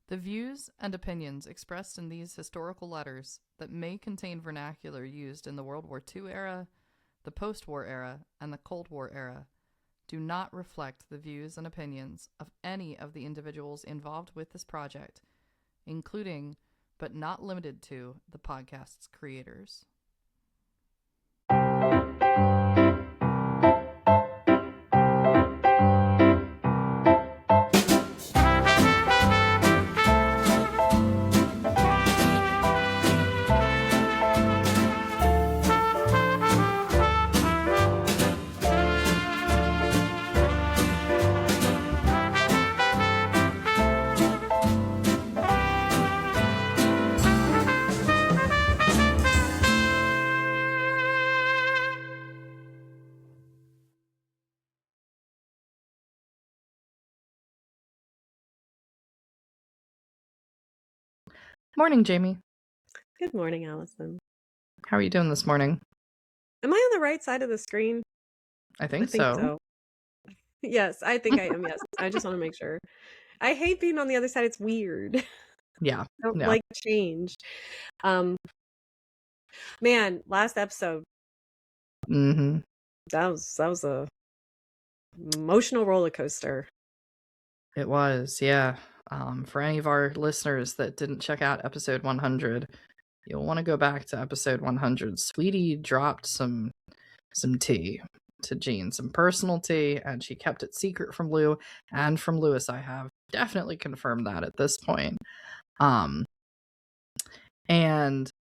The views and opinions expressed in these historical letters that may contain vernacular used in the World War II era, the post-war era, and the Cold War era do not reflect the views and opinions of any of the individuals involved with this project, including, but not limited to, the podcast's creators. Morning, Jamie. Good morning, Allison. How are you doing this morning? Am I on the right side of the screen? I think so. Yes, I think I am. Yes. I just want to make sure. I hate being on the other side. It's weird. Yeah. I don't Yeah. like change. Man, last episode. Mm-hmm. That was a emotional roller coaster. It was, yeah. For any of our listeners that didn't check out episode 100, you'll want to go back to episode 100. Sweetie dropped some tea to Jeanne, some personal tea, and she kept it secret from Lou and from Lewis. I have definitely confirmed that at this point. And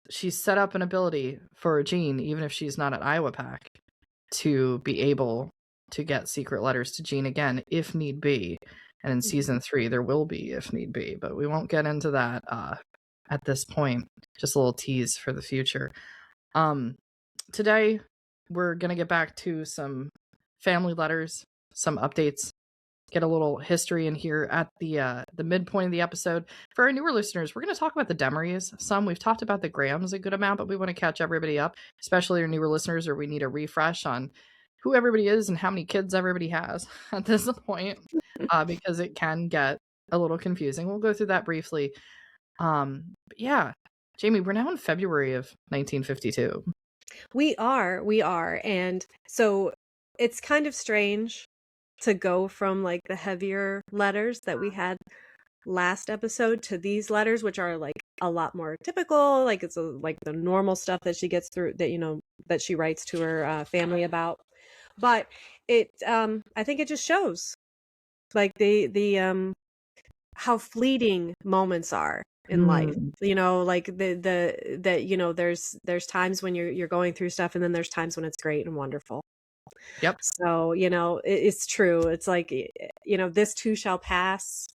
she set up an ability for Jeanne, even if she's not at Iowa Pack, to be able to get secret letters to Jeanne again, if need be. And in season 3, there will be, if need be. But we won't get into that at this point. Just a little tease for the future. Today, we're going to get back to some family letters, some updates, get a little history in here at the midpoint of the episode. For our newer listeners, we're going to talk about the Demarees. We've talked about the Grahams a good amount, but we want to catch everybody up, especially our newer listeners, or we need a refresh on who everybody is and how many kids everybody has at this point, because it can get a little confusing. We'll go through that briefly. But yeah, Jamie, we're now in February of 1952. We are. And so it's kind of strange to go from like the heavier letters that we had last episode to these letters, which are like a lot more typical. Like it's like the normal stuff that she gets through, that that she writes to her family about. But it I think it just shows like the how fleeting moments are in life. Like there's times when you're going through stuff, and then there's times when it's great and wonderful. Yep. So it's true. It's like this too shall pass.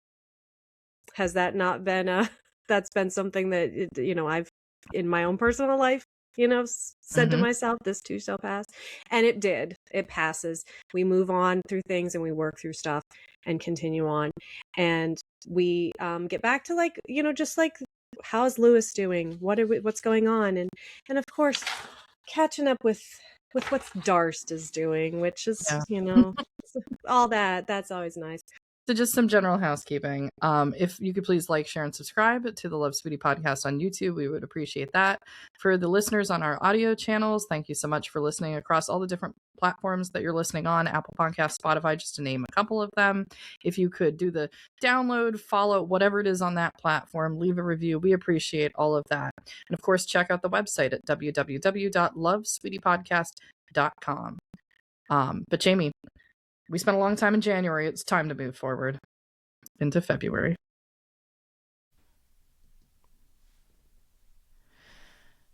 Has that not been that's been something that I've in my own personal life said to myself, this too shall pass. And it did. It passes. We move on through things, and we work through stuff and continue on, and we get back to like just like, how's Lewis doing, what's going on, and of course catching up with what Darst is doing, which is all that's always nice. So just some general housekeeping. If you could please like, share, and subscribe to the Love Sweetie podcast on YouTube, we would appreciate that. For the listeners on our audio channels, thank you so much for listening across all the different platforms that you're listening on, Apple Podcasts, Spotify, just to name a couple of them. If you could do the download, follow, whatever it is on that platform, leave a review. We appreciate all of that. And of course, check out the website at www.lovesweetiepodcast.com. But Jamie, we spent a long time in January. It's time to move forward into February.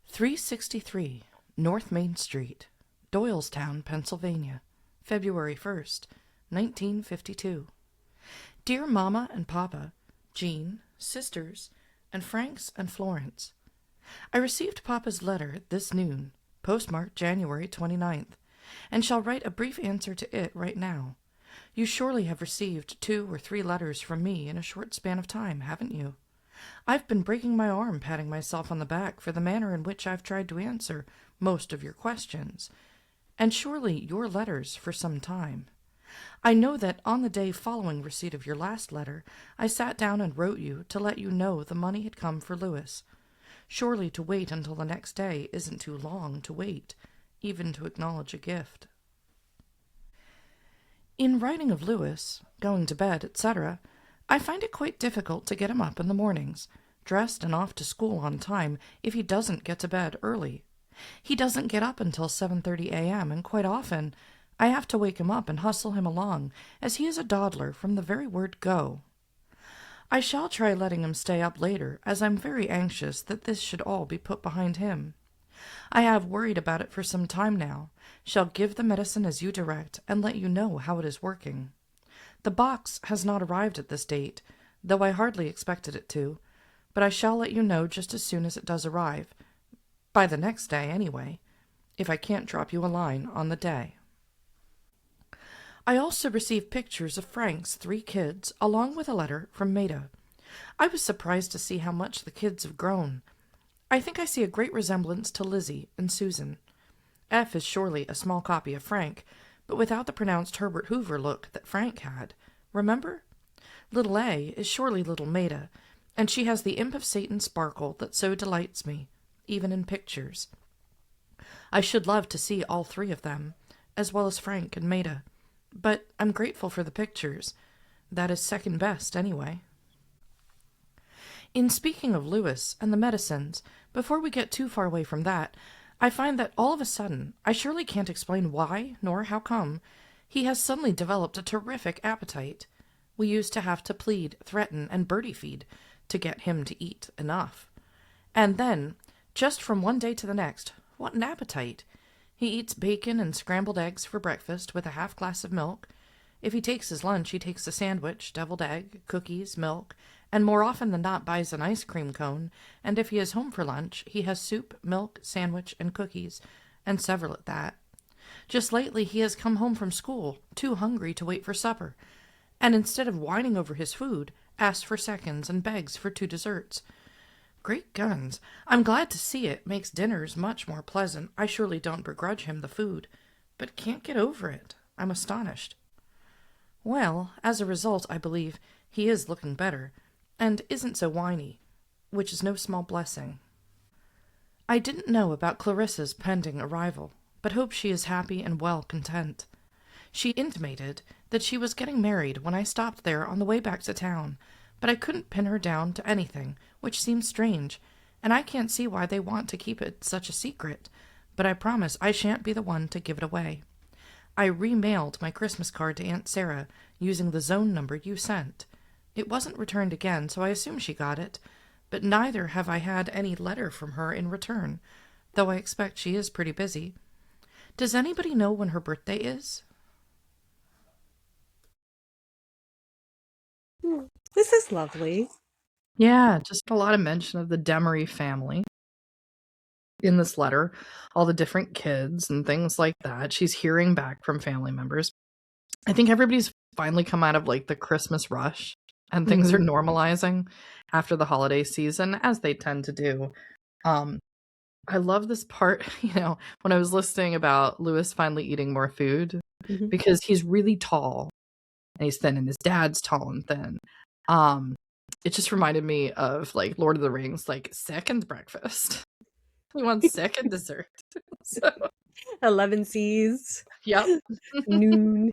"363 North Main Street, Doylestown, Pennsylvania, February 1st, 1952. Dear Mama and Papa, Jeanne, sisters, and Franks and Florence, I received Papa's letter this noon, postmarked January 29th. And shall write a brief answer to it right now. You surely have received 2 or 3 letters from me in a short span of time, haven't you? I've been breaking my arm patting myself on the back for the manner in which I've tried to answer most of your questions, and surely your letters for some time. I know that on the day following receipt of your last letter, I sat down and wrote you to let you know the money had come for Louis. Surely to wait until the next day isn't too long to wait, even to acknowledge a gift. In writing of Louis, going to bed, etc., I find it quite difficult to get him up in the mornings, dressed and off to school on time if he doesn't get to bed early. He doesn't get up until 7:30 a.m., and quite often I have to wake him up and hustle him along, as he is a dawdler from the very word go. I shall try letting him stay up later, as I'm very anxious that this should all be put behind him. I have worried about it for some time now, shall give the medicine as you direct, and let you know how it is working. The box has not arrived at this date, though I hardly expected it to, but I shall let you know just as soon as it does arrive, by the next day anyway, if I can't drop you a line on the day. I also received pictures of Frank's 3 kids, along with a letter from Maida. I was surprised to see how much the kids have grown. I think I see a great resemblance to Lizzie and Susan. F is surely a small copy of Frank, but without the pronounced Herbert Hoover look that Frank had. Remember? Little A is surely little Maida, and she has the imp of Satan sparkle that so delights me, even in pictures. I should love to see all 3 of them, as well as Frank and Maida, but I'm grateful for the pictures. That is second best, anyway. In speaking of Louis and the medicines, before we get too far away from that, I find that all of a sudden, I surely can't explain why, nor how come, he has suddenly developed a terrific appetite. We used to have to plead, threaten, and birdie feed to get him to eat enough. And then, just from one day to the next, what an appetite! He eats bacon and scrambled eggs for breakfast with a half glass of milk. If he takes his lunch, he takes a sandwich, deviled egg, cookies, milk, and more often than not buys an ice cream cone, and if he is home for lunch, he has soup, milk, sandwich, and cookies, and several at that. Just lately he has come home from school, too hungry to wait for supper, and instead of whining over his food, asks for seconds and begs for 2 desserts. Great guns! I'm glad to see it. Makes dinners much more pleasant. I surely don't begrudge him the food, but can't get over it. I'm astonished. Well, as a result, I believe he is looking better, and isn't so whiny, which is no small blessing. I didn't know about Clarissa's pending arrival, but hope she is happy and well content. She intimated that she was getting married when I stopped there on the way back to town, but I couldn't pin her down to anything, which seems strange, and I can't see why they want to keep it such a secret, but I promise I shan't be the one to give it away. I remailed my Christmas card to Aunt Sarah, using the zone number you sent. It wasn't returned again, so I assume she got it, but neither have I had any letter from her in return, though I expect she is pretty busy. Does anybody know when her birthday is? This is lovely. Yeah, just a lot of mention of the Demaree family in this letter, all the different kids and things like that. She's hearing back from family members. I think everybody's finally come out of like the Christmas rush, and things are normalizing after the holiday season, as they tend to do. I love this part, when I was listening about Louis finally eating more food, because he's really tall and he's thin, and his dad's tall and thin. It just reminded me of like Lord of the Rings, like second breakfast. He wants second dessert. So, 11 C's. yep. Noon.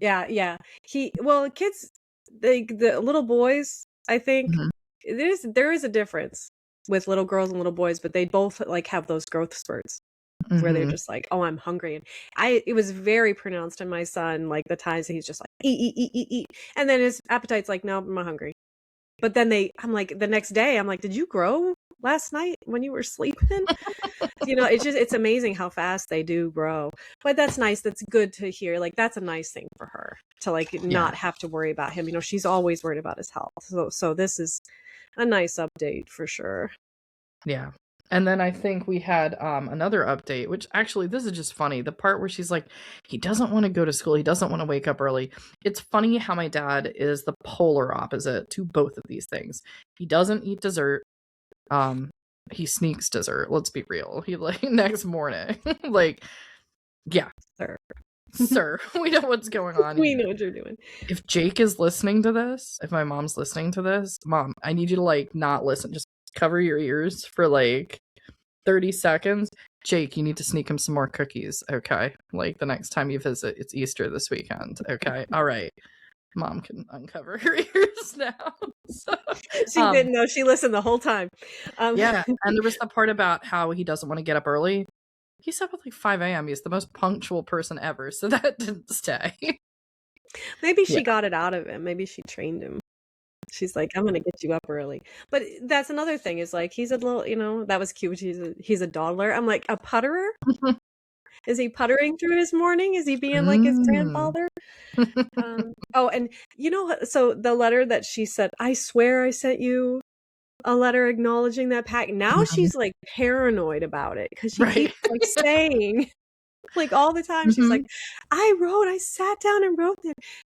Yeah. Kids, the little boys, I think there is a difference with little girls and little boys, but they both like have those growth spurts where they're just like, oh, I'm hungry. And it was very pronounced in my son, like the times he's just like, eat. And then his appetite's like, no, I'm not hungry. But then I'm like, the next day, I'm like, did you grow last night when you were sleeping? It's amazing how fast they do grow. But that's nice. That's good to hear. Like, that's a nice thing for her to like not have to worry about him. She's always worried about his health. So this is a nice update for sure. Yeah. And then I think we had another update, which actually, this is just funny. The part where she's like, he doesn't want to go to school. He doesn't want to wake up early. It's funny how my dad is the polar opposite to both of these things. He doesn't eat dessert. He sneaks dessert. Let's be real. He like next morning, like, yeah. Sure. Sir, we know what's going on We here. know what you're doing. If Jake is listening to this, if my mom's listening to this, Mom, I need you to, like, not listen. Just cover your ears for, like, 30 seconds. Jake, you need to sneak him some more cookies, okay? Like, the next time you visit, it's Easter this weekend, okay? All right. Mom can uncover her ears now. So, She didn't know. She listened the whole time. yeah, and there was the part about how he doesn't want to get up early. He's up at like 5 a.m. He's the most punctual person ever, so that didn't stay. Maybe she got it out of him. Maybe she trained him. She's like, I'm gonna get you up early. But that's another thing, is like, he's a little, that was cute. He's a dawdler. I'm like, a putterer? Is he puttering through his morning? Is he being like his grandfather? Oh, and so the letter that she said, I swear I sent you a letter acknowledging that pack. Now she's like paranoid about it, because she keeps like saying, like, all the time, she's like, I sat down and wrote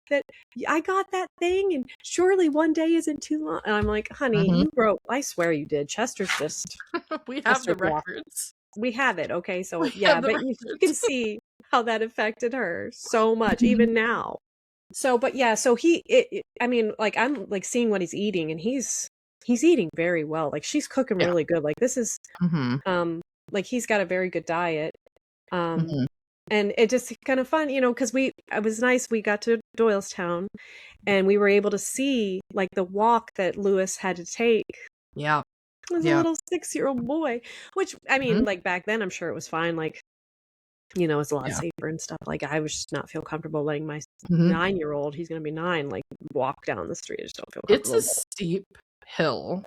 that I got that thing, and surely one day isn't too long. And I'm like, honey, you wrote, I swear you did. Chester's just We have the records. We have it. Okay. So yeah, but you can see how that affected her so much, even now. So, but yeah, so I mean, like, I'm like seeing what he's eating, and he's eating very well. Like, she's cooking really good. Like, this is, like, he's got a very good diet. And it just kind of fun, because it was nice. We got to Doylestown, and we were able to see, like, the walk that Lewis had to take. Yeah. As a little 6-year-old boy, which, I mean, like, back then, I'm sure it was fine. Like, it's a lot safer and stuff. Like, I was just not feel comfortable letting my 9-year-old, he's going to be 9, like, walk down the street. I just don't feel comfortable. It's a steep hill.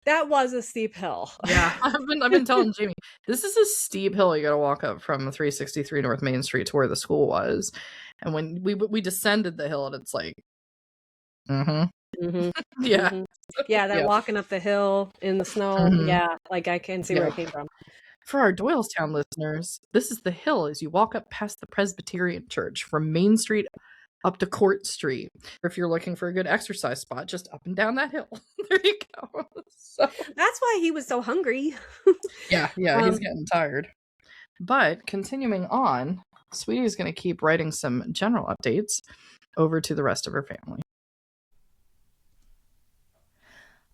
That was a steep hill. Yeah. I've been telling Jamie, this is a steep hill you got to walk up from 363 North Main Street to where the school was. And when we descended the hill, and it's like, yeah. Yeah, that walking up the hill in the snow. Yeah, like, I can see where it came from. For our Doylestown listeners, this is the hill as you walk up past the Presbyterian Church from Main Street up to Court Street. Or if you're looking for a good exercise spot, just up and down that hill. There you go. So, that's why he was so hungry. yeah, he's getting tired. But continuing on, Sweetie's going to keep writing some general updates over to the rest of her family.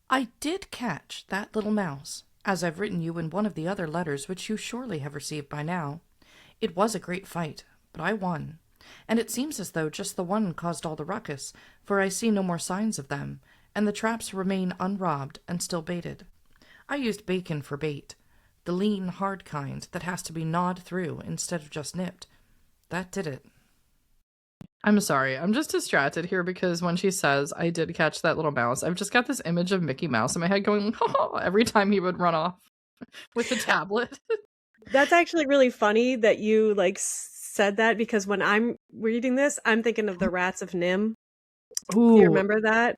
I did catch that little mouse, as I've written you in one of the other letters which you surely have received by now. It was a great fight, but I won. And it seems as though just the one caused all the ruckus, for I see no more signs of them, and the traps remain unrobbed and still baited. I used bacon for bait, the lean, hard kind that has to be gnawed through instead of just nipped. That did it. I'm sorry, I'm just distracted here because when she says, I did catch that little mouse, I've just got this image of Mickey Mouse in my head going, oh, every time he would run off with the tablet. That's actually really funny that you, like, said that, because when I'm reading this, I'm thinking of the Rats of Nim. Ooh. You remember that?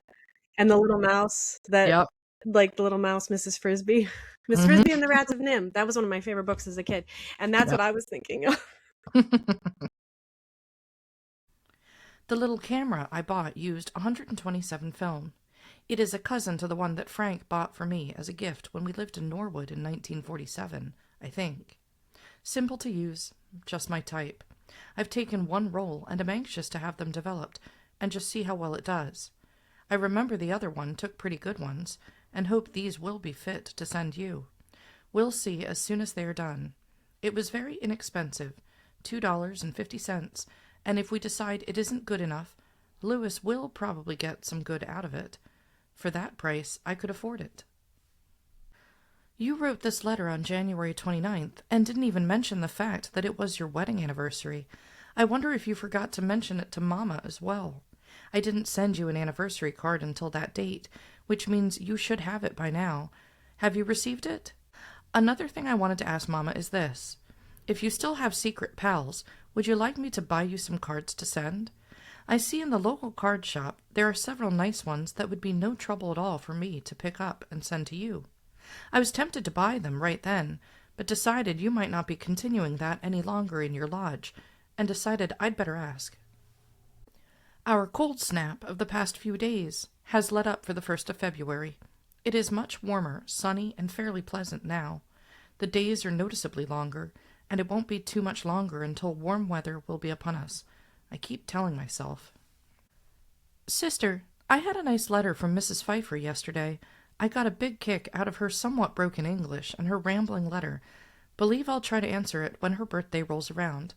And the little mouse that, like, the little mouse, Mrs. Frisbee. Miss Frisbee and the Rats of Nim. That was one of my favorite books as a kid. And that's what I was thinking of. The little camera I bought used 127 film. It is a cousin to the one that Frank bought for me as a gift when we lived in Norwood in 1947, I think. Simple to use, just my type. I've taken one roll and am anxious to have them developed and just see how well it does. I remember the other one took pretty good ones and hope these will be fit to send you. We'll see as soon as they are done. It was very inexpensive, $2.50, and if we decide it isn't good enough, Lewis will probably get some good out of it. For that price, I could afford it. You wrote this letter on January 29th and didn't even mention the fact that it was your wedding anniversary. I wonder if you forgot to mention it to Mama as well. I didn't send you an anniversary card until that date, which means you should have it by now. Have you received it? Another thing I wanted to ask Mama is this. If you still have secret pals, would you like me to buy you some cards to send? I see in the local card shop there are several nice ones that would be no trouble at all for me to pick up and send to you. I was tempted to buy them right then, but decided you might not be continuing that any longer in your lodge, and decided I'd better ask. Our cold snap of the past few days has let up for the 1st of February. It is much warmer, sunny, and fairly pleasant now. The days are noticeably longer, and it won't be too much longer until warm weather will be upon us, I keep telling myself. Sister, I had a nice letter from Mrs. Pfeiffer yesterday. I got a big kick out of her somewhat broken English and her rambling letter. Believe I'll try to answer it when her birthday rolls around.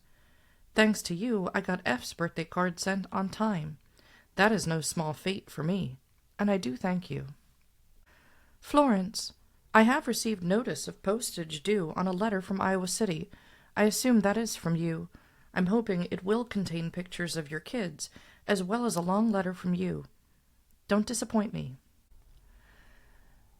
Thanks to you, I got F's birthday card sent on time. That is no small feat for me, and I do thank you. Florence, I have received notice of postage due on a letter from Iowa City. I assume that is from you. I'm hoping it will contain pictures of your kids, as well as a long letter from you. Don't disappoint me.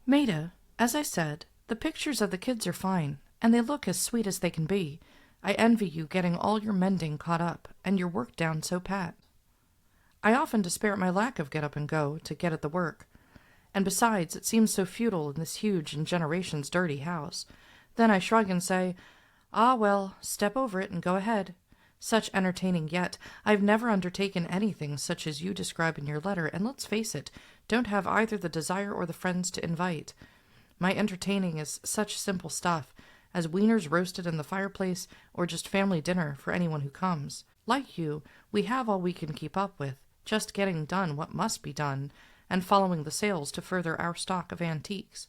Maida, as I said, the pictures of the kids are fine, and they look as sweet as they can be. I envy you getting all your mending caught up, and your work down so pat. I often despair at my lack of get up and go to get at the work. And besides, it seems so futile in this huge and generations dirty house. Then I shrug and say, ah, well, step over it and go ahead. Such entertaining yet, I've never undertaken anything such as you describe in your letter, and let's face it, don't have either the desire or the friends to invite. My entertaining is such simple stuff, as wieners roasted in the fireplace, or just family dinner for anyone who comes. Like you, we have all we can keep up with, just getting done what must be done, and following the sales to further our stock of antiques.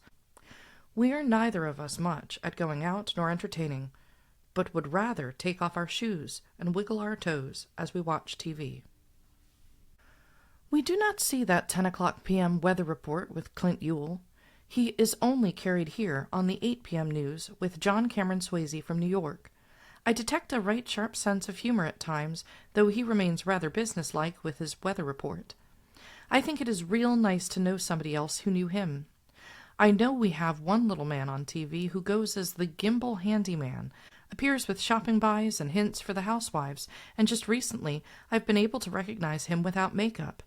We are neither of us much at going out nor entertaining, but would rather take off our shoes and wiggle our toes as we watch TV. We do not see that 10 o'clock p.m. weather report with Clint Ewell. He is only carried here on the 8 p.m. news with John Cameron Swayze from New York. I detect a right sharp sense of humor at times, though he remains rather businesslike with his weather report. I think it is real nice to know somebody else who knew him. I know we have one little man on TV who goes as the Gimbal Handyman, appears with shopping buys and hints for the housewives, and just recently I've been able to recognize him without makeup.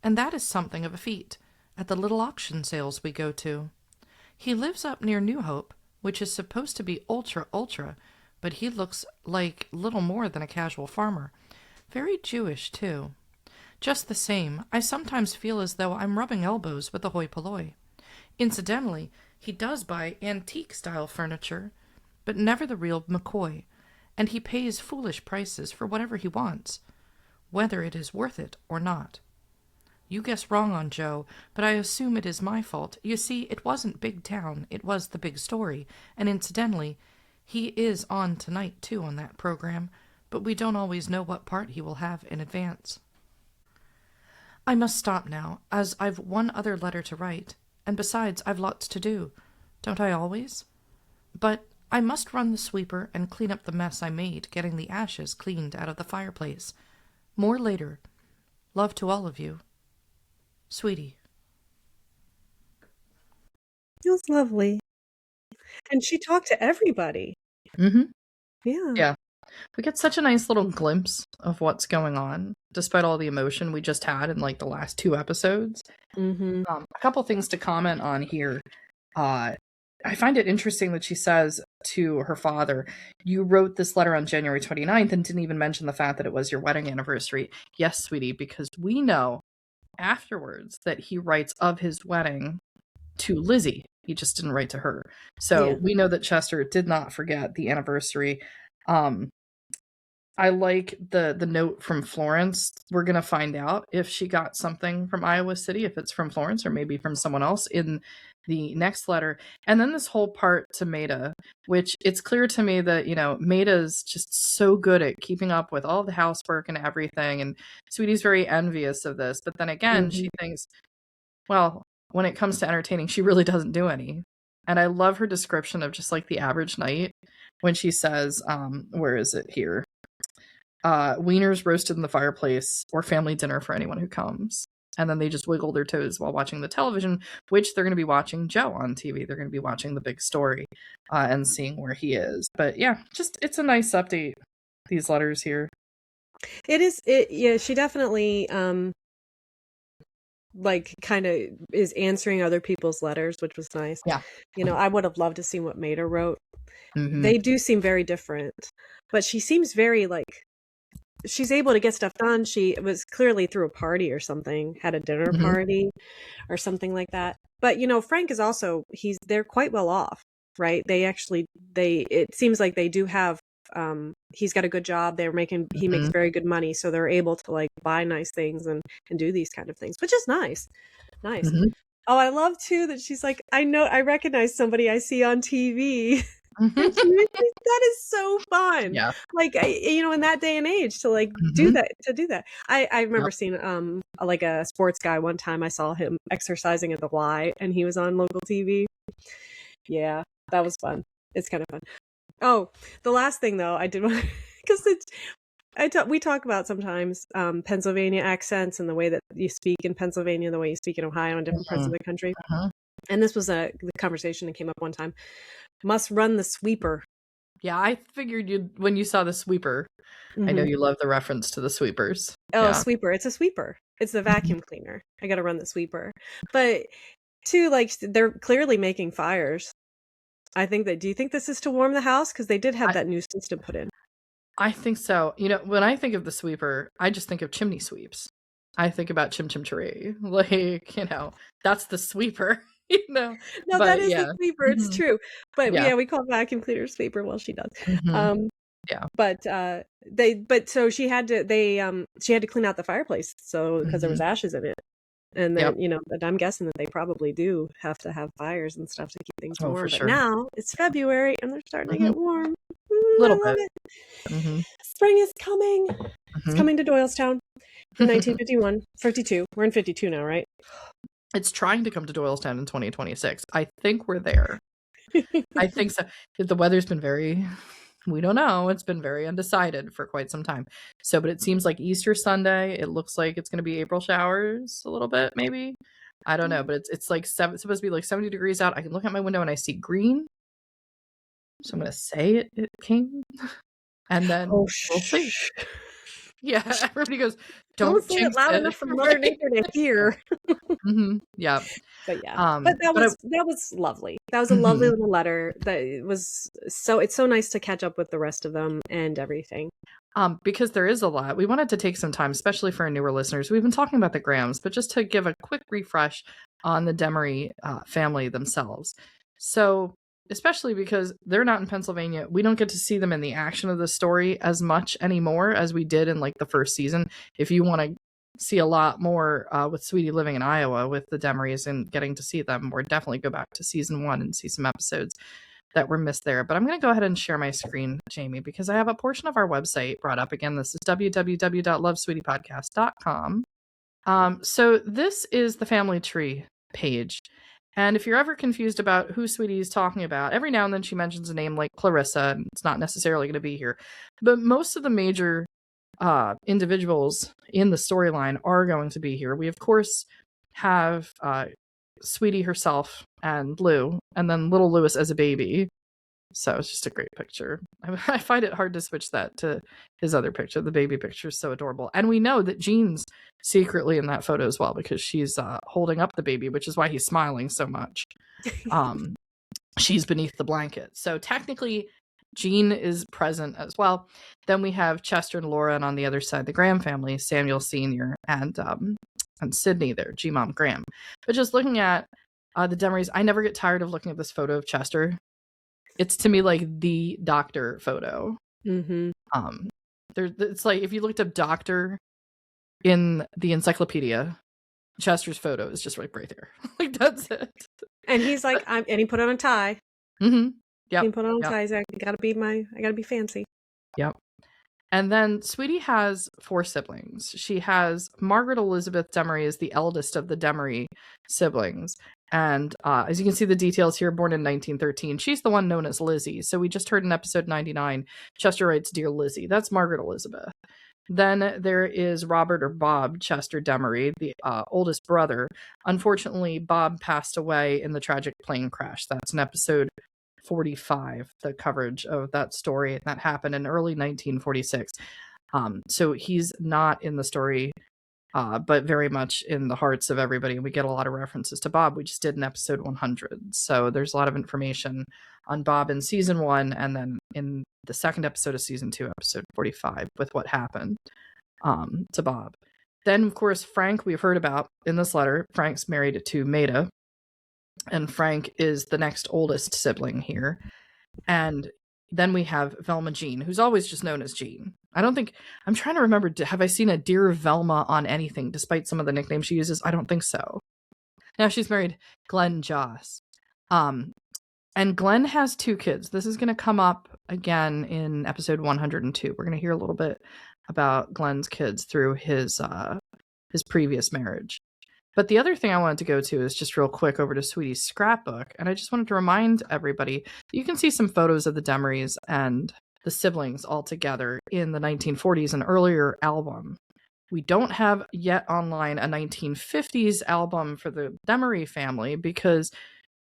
And that is something of a feat, at the little auction sales we go to. He lives up near New Hope, which is supposed to be ultra, but he looks like little more than a casual farmer. Very Jewish, too. Just the same, I sometimes feel as though I'm rubbing elbows with the hoi polloi. Incidentally, he does buy antique-style furniture, but never the real McCoy, and he pays foolish prices for whatever he wants, whether it is worth it or not. You guess wrong on Joe, but I assume it is my fault. You see, it wasn't Big Town, it was The Big Story, and incidentally, he is on tonight, too, on that program, but we don't always know what part he will have in advance. I must stop now, as I've one other letter to write, and besides, I've lots to do. Don't I always? But I must run the sweeper and clean up the mess I made getting the ashes cleaned out of the fireplace. More later. Love to all of you. Sweetie. It was lovely. And she talked to everybody. Mm-hmm. Yeah. Yeah. We get such a nice little glimpse of what's going on, despite all the emotion we just had in like the last 2 episodes. Mm-hmm. A couple things to comment on here. I find it interesting that she says to her father, you wrote this letter on January 29th and didn't even mention the fact that it was your wedding anniversary. Yes, sweetie, because we know afterwards that he writes of his wedding to Lizzie. He just didn't write to her. So we know that Chester did not forget the anniversary. I like the note from Florence. We're going to find out if she got something from Iowa City, if it's from Florence or maybe from someone else in the next letter. And then this whole part to Maida, which it's clear to me that, you know, Maida's just so good at keeping up with all the housework and everything. And Sweetie's very envious of this. But then again, she thinks, well, when it comes to entertaining, she really doesn't do any. And I love her description of just like the average night when she says, where is it here? Wieners roasted in the fireplace or family dinner for anyone who comes. And then they just wiggle their toes while watching the television, which they're going to be watching Joe on TV. They're going to be watching The Big Story and seeing where he is. But yeah, just it's a nice update, these letters here. It is. Yeah, she definitely like kind of is answering other people's letters, which was nice. Yeah. You know, I would have loved to see what Maida wrote. Mm-hmm. They do seem very different, but she seems very like she's able to get stuff done. She was clearly through a party or something, had a dinner party or something like that. But you know, Frank is also they're quite well off, right? It seems like they do have he's got a good job. He makes very good money, so they're able to like buy nice things and do these kind of things, which is nice. Oh, I love too that she's like, I recognize somebody I see on TV. That is so fun. Yeah. Like, in that day and age to like do that. I remember seeing like a sports guy one time. I saw him exercising at the Y, and he was on local TV. Yeah, that was fun. It's kind of fun. Oh, the last thing though, I did want because we talk about sometimes Pennsylvania accents and the way that you speak in Pennsylvania, the way you speak in Ohio and different parts of the country. And this was the conversation that came up one time. Must run the sweeper. Yeah, I figured when you saw the sweeper. I know you love the reference to the sweepers. Oh, yeah. Sweeper. It's a sweeper. It's the vacuum cleaner. I got to run the sweeper. But too, like, they're clearly making fires. I think do you think this is to warm the house? Because they did have that new system put in. I think so. When I think of the sweeper, I just think of chimney sweeps. I think about Chim Chim Cheree. Like, that's the sweeper. No, that is the sweeper. It's true. But yeah, we call vacuum cleaner sweeper. Well, she does. Yeah. But so she had to clean out the fireplace, so because there was ashes in it. And then, but I'm guessing that they probably do have to have fires and stuff to keep things warm. For but sure. Now it's February and they're starting to get warm. A little bit. Spring is coming. It's coming to Doylestown in 1951, 52. We're in 52 now, right? It's trying to come to Doylestown in 2026. I think we're there. I think so. The weather's been we don't know. It's been very undecided for quite some time. So, but it seems like Easter Sunday, it looks like it's going to be April showers a little bit, maybe. I don't know, but it's like supposed to be like 70 degrees out. I can look out my window and I see green. So I'm going to say it came. And then we'll see. Yeah, everybody goes, don't say it loud enough for Mother Nature to hear. Yeah. But yeah, but that was lovely. That was a lovely little letter. It's so nice to catch up with the rest of them and everything. Because there is a lot. We wanted to take some time, especially for our newer listeners. We've been talking about the Grahams, but just to give a quick refresh on the Demaree family themselves. So, especially because they're not in Pennsylvania, we don't get to see them in the action of the story as much anymore as we did in like the first season. If you want to see a lot more with Sweetie living in Iowa with the Demarees and getting to see them, or definitely go back to season 1 and see some episodes that were missed there. But I'm going to go ahead and share my screen, Jamie, because I have a portion of our website brought up. Again, this is www.lovesweetiepodcast.com. So this is the family tree page. And if you're ever confused about who Sweetie is talking about, every now and then she mentions a name like Clarissa, and it's not necessarily going to be here. But most of the major individuals in the storyline are going to be here. We, of course, have Sweetie herself and Lou, and then little Louis as a baby. So it's just a great picture. I find it hard to switch that to his other picture. The baby picture is so adorable. And we know that Jeanne's secretly in that photo as well, because she's holding up the baby, which is why he's smiling so much. She's beneath the blanket. So technically, Jeanne is present as well. Then we have Chester and Laura, and on the other side, the Graham family, Samuel Sr. and Sydney there, G-Mom Graham. But just looking at the Demarees, I never get tired of looking at this photo of Chester. It's to me like the doctor photo. It's like if you looked up doctor in the encyclopedia, Chester's photo is just right there. Like that's it. And he's like, and he put on a tie. Yeah, he put on a tie. He's like, I gotta be fancy. Yep. And then Sweetie has 4 siblings. She has Margaret Elizabeth Demaree is the eldest of the Demaree siblings. And as you can see the details here, born in 1913. She's the one known as Lizzie. So we just heard in episode 99, Chester writes, "Dear Lizzie." That's Margaret Elizabeth. Then there is Robert or Bob Chester Demaree, the oldest brother. Unfortunately, Bob passed away in the tragic plane crash. That's in episode 45, the coverage of that story that happened in early 1946. So he's not in the story, but very much in the hearts of everybody. We get a lot of references to Bob. We just did in episode 100. So there's a lot of information on Bob in season 1, and then in the second episode of season 2, episode 45, with what happened to Bob. Then, of course, Frank, we've heard about in this letter. Frank's married to Maida, and Frank is the next oldest sibling here. And Then we have Velma Jean, who's always just known as Jean. I'm trying to remember, have I seen a Dear Velma on anything, despite some of the nicknames she uses? I don't think so. Now she's married Glen Joss. And Glen has 2 kids. This is going to come up again in episode 102. We're going to hear a little bit about Glen's kids through his previous marriage. But the other thing I wanted to go to is just real quick over to Sweetie's scrapbook. And I just wanted to remind everybody, you can see some photos of the Demarees and the siblings all together in the 1940s and earlier album. We don't have yet online a 1950s album for the Demaree family because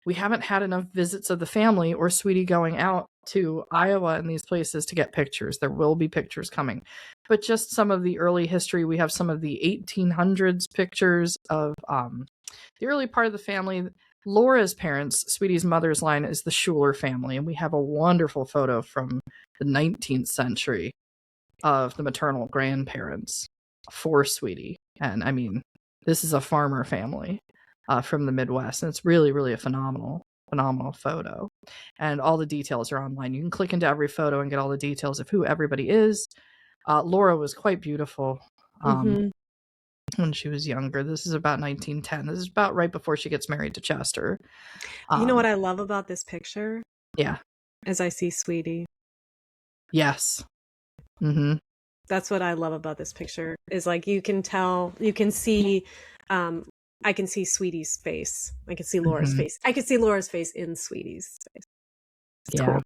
we haven't had enough visits of the family or Sweetie going out to Iowa and these places to get pictures. There will be pictures coming. But just some of the early history, we have some of the 1800s pictures of the early part of the family. Laura's parents, Sweetie's mother's line, is the Schuler family. And we have a wonderful photo from the 19th century of the maternal grandparents for Sweetie. And I mean, this is a farmer family from the Midwest. And it's really, really a phenomenal photo. And all the details are online. You can click into every photo and get all the details of who everybody is. Laura was quite beautiful when she was younger. This is about 1910. This is about right before she gets married to Chester. You know what I love about this picture? Yeah. As I see Sweetie. Yes. Mm-hmm. That's what I love about this picture, is like you can see I can see Sweetie's face. I can see Laura's face. I can see Laura's face in Sweetie's face. It's cool.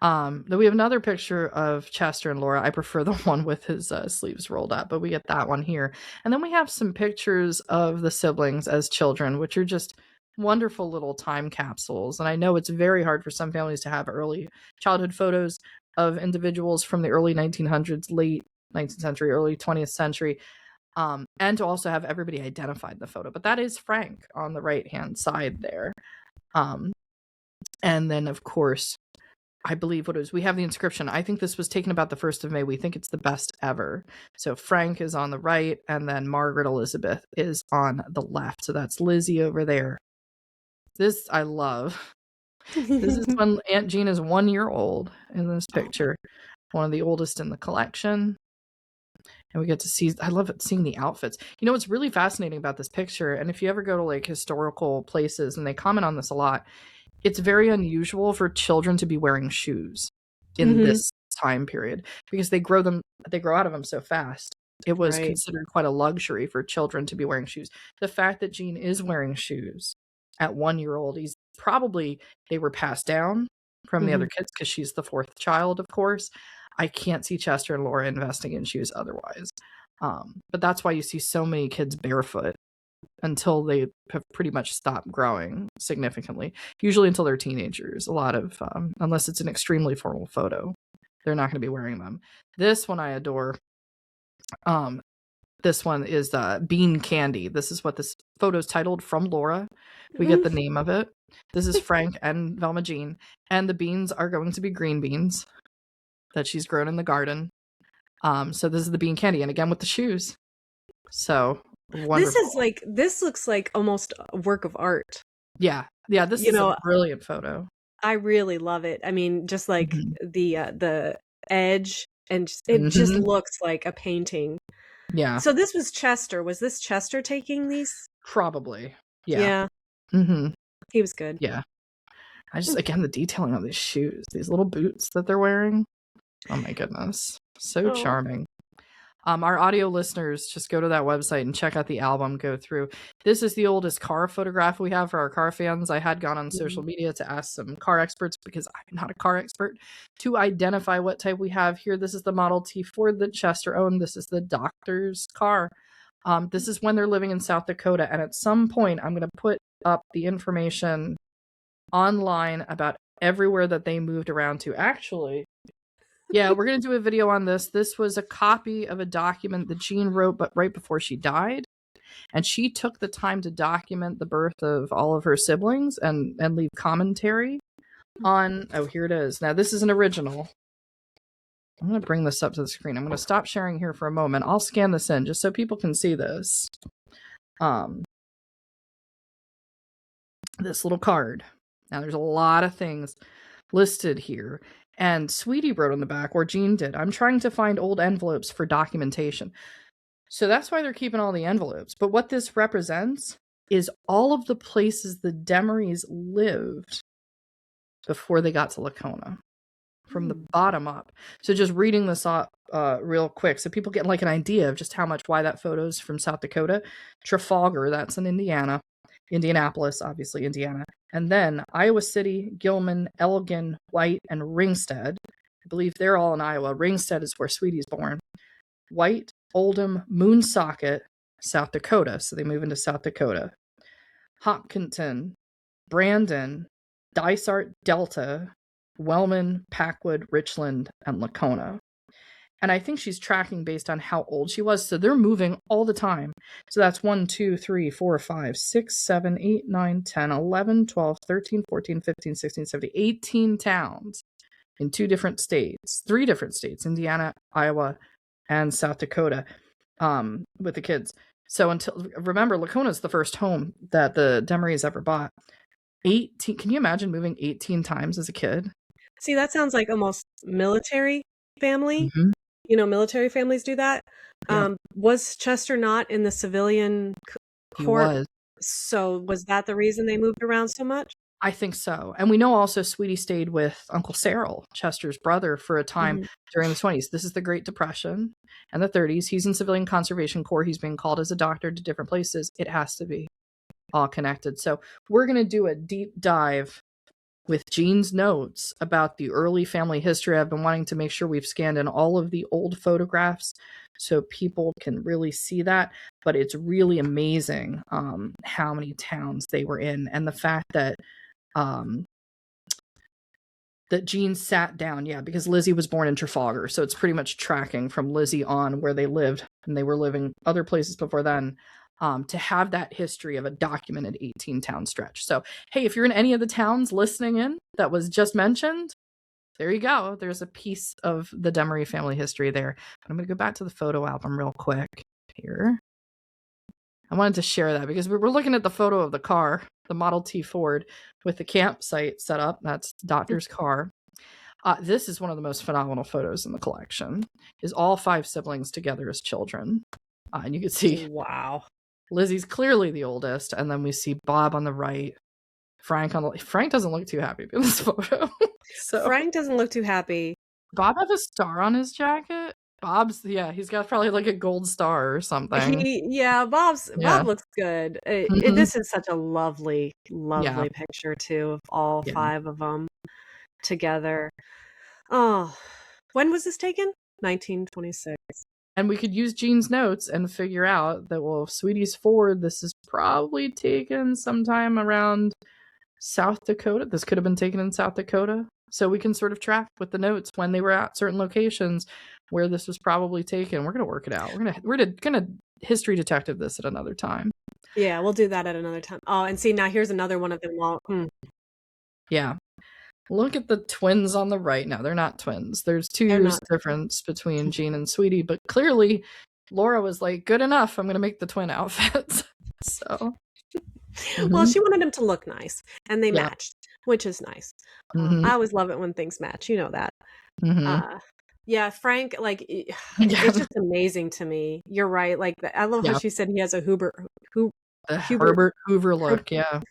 Then we have another picture of Chester and Laura. I prefer the one with his sleeves rolled up, but we get that one here. And then we have some pictures of the siblings as children, which are just wonderful little time capsules. And I know it's very hard for some families to have early childhood photos of individuals from the early 1900s, late 19th century, early 20th century. And to also have everybody identified in the photo. But that is Frank on the right-hand side there. And then, of course, I believe we have the inscription. I think this was taken about the 1st of May. We think it's the best ever. So Frank is on the right, and then Margaret Elizabeth is on the left. So that's Lizzie over there. This I love. This is when Aunt Jeanne is 1 year old in this picture. One of the oldest in the collection. And we get to see, I love seeing the outfits. You know, what's really fascinating about this picture, and if you ever go to like historical places, and they comment on this a lot, it's very unusual for children to be wearing shoes in this time period because they grow out of them so fast. It was considered quite a luxury for children to be wearing shoes. The fact that Jeanne is wearing shoes at 1 year old, they were passed down from the other kids because she's the 4th child, of course. I can't see Chester and Laura investing in shoes otherwise. But that's why you see so many kids barefoot until they have pretty much stopped growing significantly, usually until they're teenagers. A lot of, unless it's an extremely formal photo, they're not going to be wearing them. This one I adore. This one is Bean Candy. This is what this photo is titled, from Laura. We get the name of it. This is Frank and Velma Jean. And the beans are going to be green beans that she's grown in the garden. So this is the Bean Candy. And again with the shoes. So wonderful. This looks like almost a work of art. Yeah. Yeah, this is a brilliant photo. I really love it. I mean, just like the edge, and it just looks like a painting. Yeah. So this was Chester. Was this Chester taking these? Probably. Yeah. He was good. Yeah. I just, again, the detailing of these shoes, these little boots that they're wearing. Oh my goodness. So charming. Our audio listeners, just go to that website and check out the album, go through. This is the oldest car photograph we have for our car fans. I had gone on social media to ask some car experts, because I'm not a car expert, to identify what type we have here. This is the Model T Ford that Chester owned. This is the doctor's car. This is when they're living in South Dakota. And at some point, I'm going to put up the information online about everywhere that they moved around to. Actually, yeah, we're going to do a video on this. This was a copy of a document that Jeanne wrote, but right before she died. And she took the time to document the birth of all of her siblings and leave commentary on, here it is. Now, this is an original. I'm going to bring this up to the screen. I'm going to stop sharing here for a moment. I'll scan this in just so people can see this. This little card. Now, there's a lot of things listed here. And Sweetie wrote on the back, or Jeanne did, I'm trying to find old envelopes for documentation. So that's why they're keeping all the envelopes. But what this represents is all of the places the Demarees lived before they got to Lacona, from the bottom up. So just reading this up real quick, so people get like an idea of just how much, why that photo's from South Dakota. Trafalgar, that's in Indiana. Indianapolis, obviously Indiana. And then Iowa City, Gilman, Elgin, White, and Ringstead. I believe they're all in Iowa. Ringstead is where Sweetie's born. White, Oldham, Moonsocket, South Dakota. So they move into South Dakota. Hopkinton, Brandon, Dysart, Delta, Wellman, Packwood, Richland, and Lacona. And I think she's tracking based on how old she was. So they're moving all the time. So that's 1, 2, 3, 4, 5, 6, 7, 8, 9, 10, 11, 12, 13, 14, 15, 16, 17, 18 towns in 2 different states, 3 different states, Indiana, Iowa, and South Dakota, with the kids. So remember, Lacona's the first home that the Demarees ever bought. 18. Can you imagine moving 18 times as a kid? See, that sounds like almost military family. Mm-hmm. You know, military families do that. Yep. Was Chester not in the civilian court? He was. So was that the reason they moved around so much? I think so. And we know also Sweetie stayed with Uncle Cyril, Chester's brother, for a time during the 20s. This is the Great Depression and the 30s. He's in Civilian Conservation Corps. He's being called as a doctor to different places. It has to be all connected. So we're going to do a deep dive with Jeanne's notes about the early family history. I've been wanting to make sure we've scanned in all of the old photographs so people can really see that. But it's really amazing how many towns they were in, and the fact that that Jeanne sat down, because Lizzie was born in Trafalgar, so it's pretty much tracking from Lizzie on where they lived, and they were living other places before then, to have that history of a documented 18-town stretch. So, hey, if you're in any of the towns listening in that was just mentioned, there you go. There's a piece of the Demaree family history there. But I'm going to go back to the photo album real quick here. I wanted to share that because we're looking at the photo of the car, the Model T Ford, with the campsite set up. That's the doctor's car. This is one of the most phenomenal photos in the collection. Is all 5 siblings together as children. And you can see, wow, Lizzie's clearly the oldest, and then we see Bob on the right. Frank doesn't look too happy in this photo. So Frank doesn't look too happy. Bob have a star on his jacket. He's got probably like a gold star or something. Bob looks good. This is such a lovely picture too of all 5 of them together. Oh, when was this taken? 1926. And we could use Jeanne's notes and figure out that, well, Sweetie's Ford, this is probably taken sometime around South Dakota. This could have been taken in South Dakota. So we can sort of track with the notes when they were at certain locations where this was probably taken. We're going to work it out. We're gonna history detective this at another time. Yeah, we'll do that at another time. Oh, and see, now here's another one of them. Yeah. Look at the twins on the right. Now, they're not twins. There's 2 years difference between Jeanne and Sweetie, but clearly Laura was like, good enough. I'm going to make the twin outfits. So. Well, she wanted them to look nice, and they matched, which is nice. I always love it when things match. You know that. Frank, like, it's just amazing to me. You're right. Like, I love how she said he has a Herbert Hoover look. Yeah.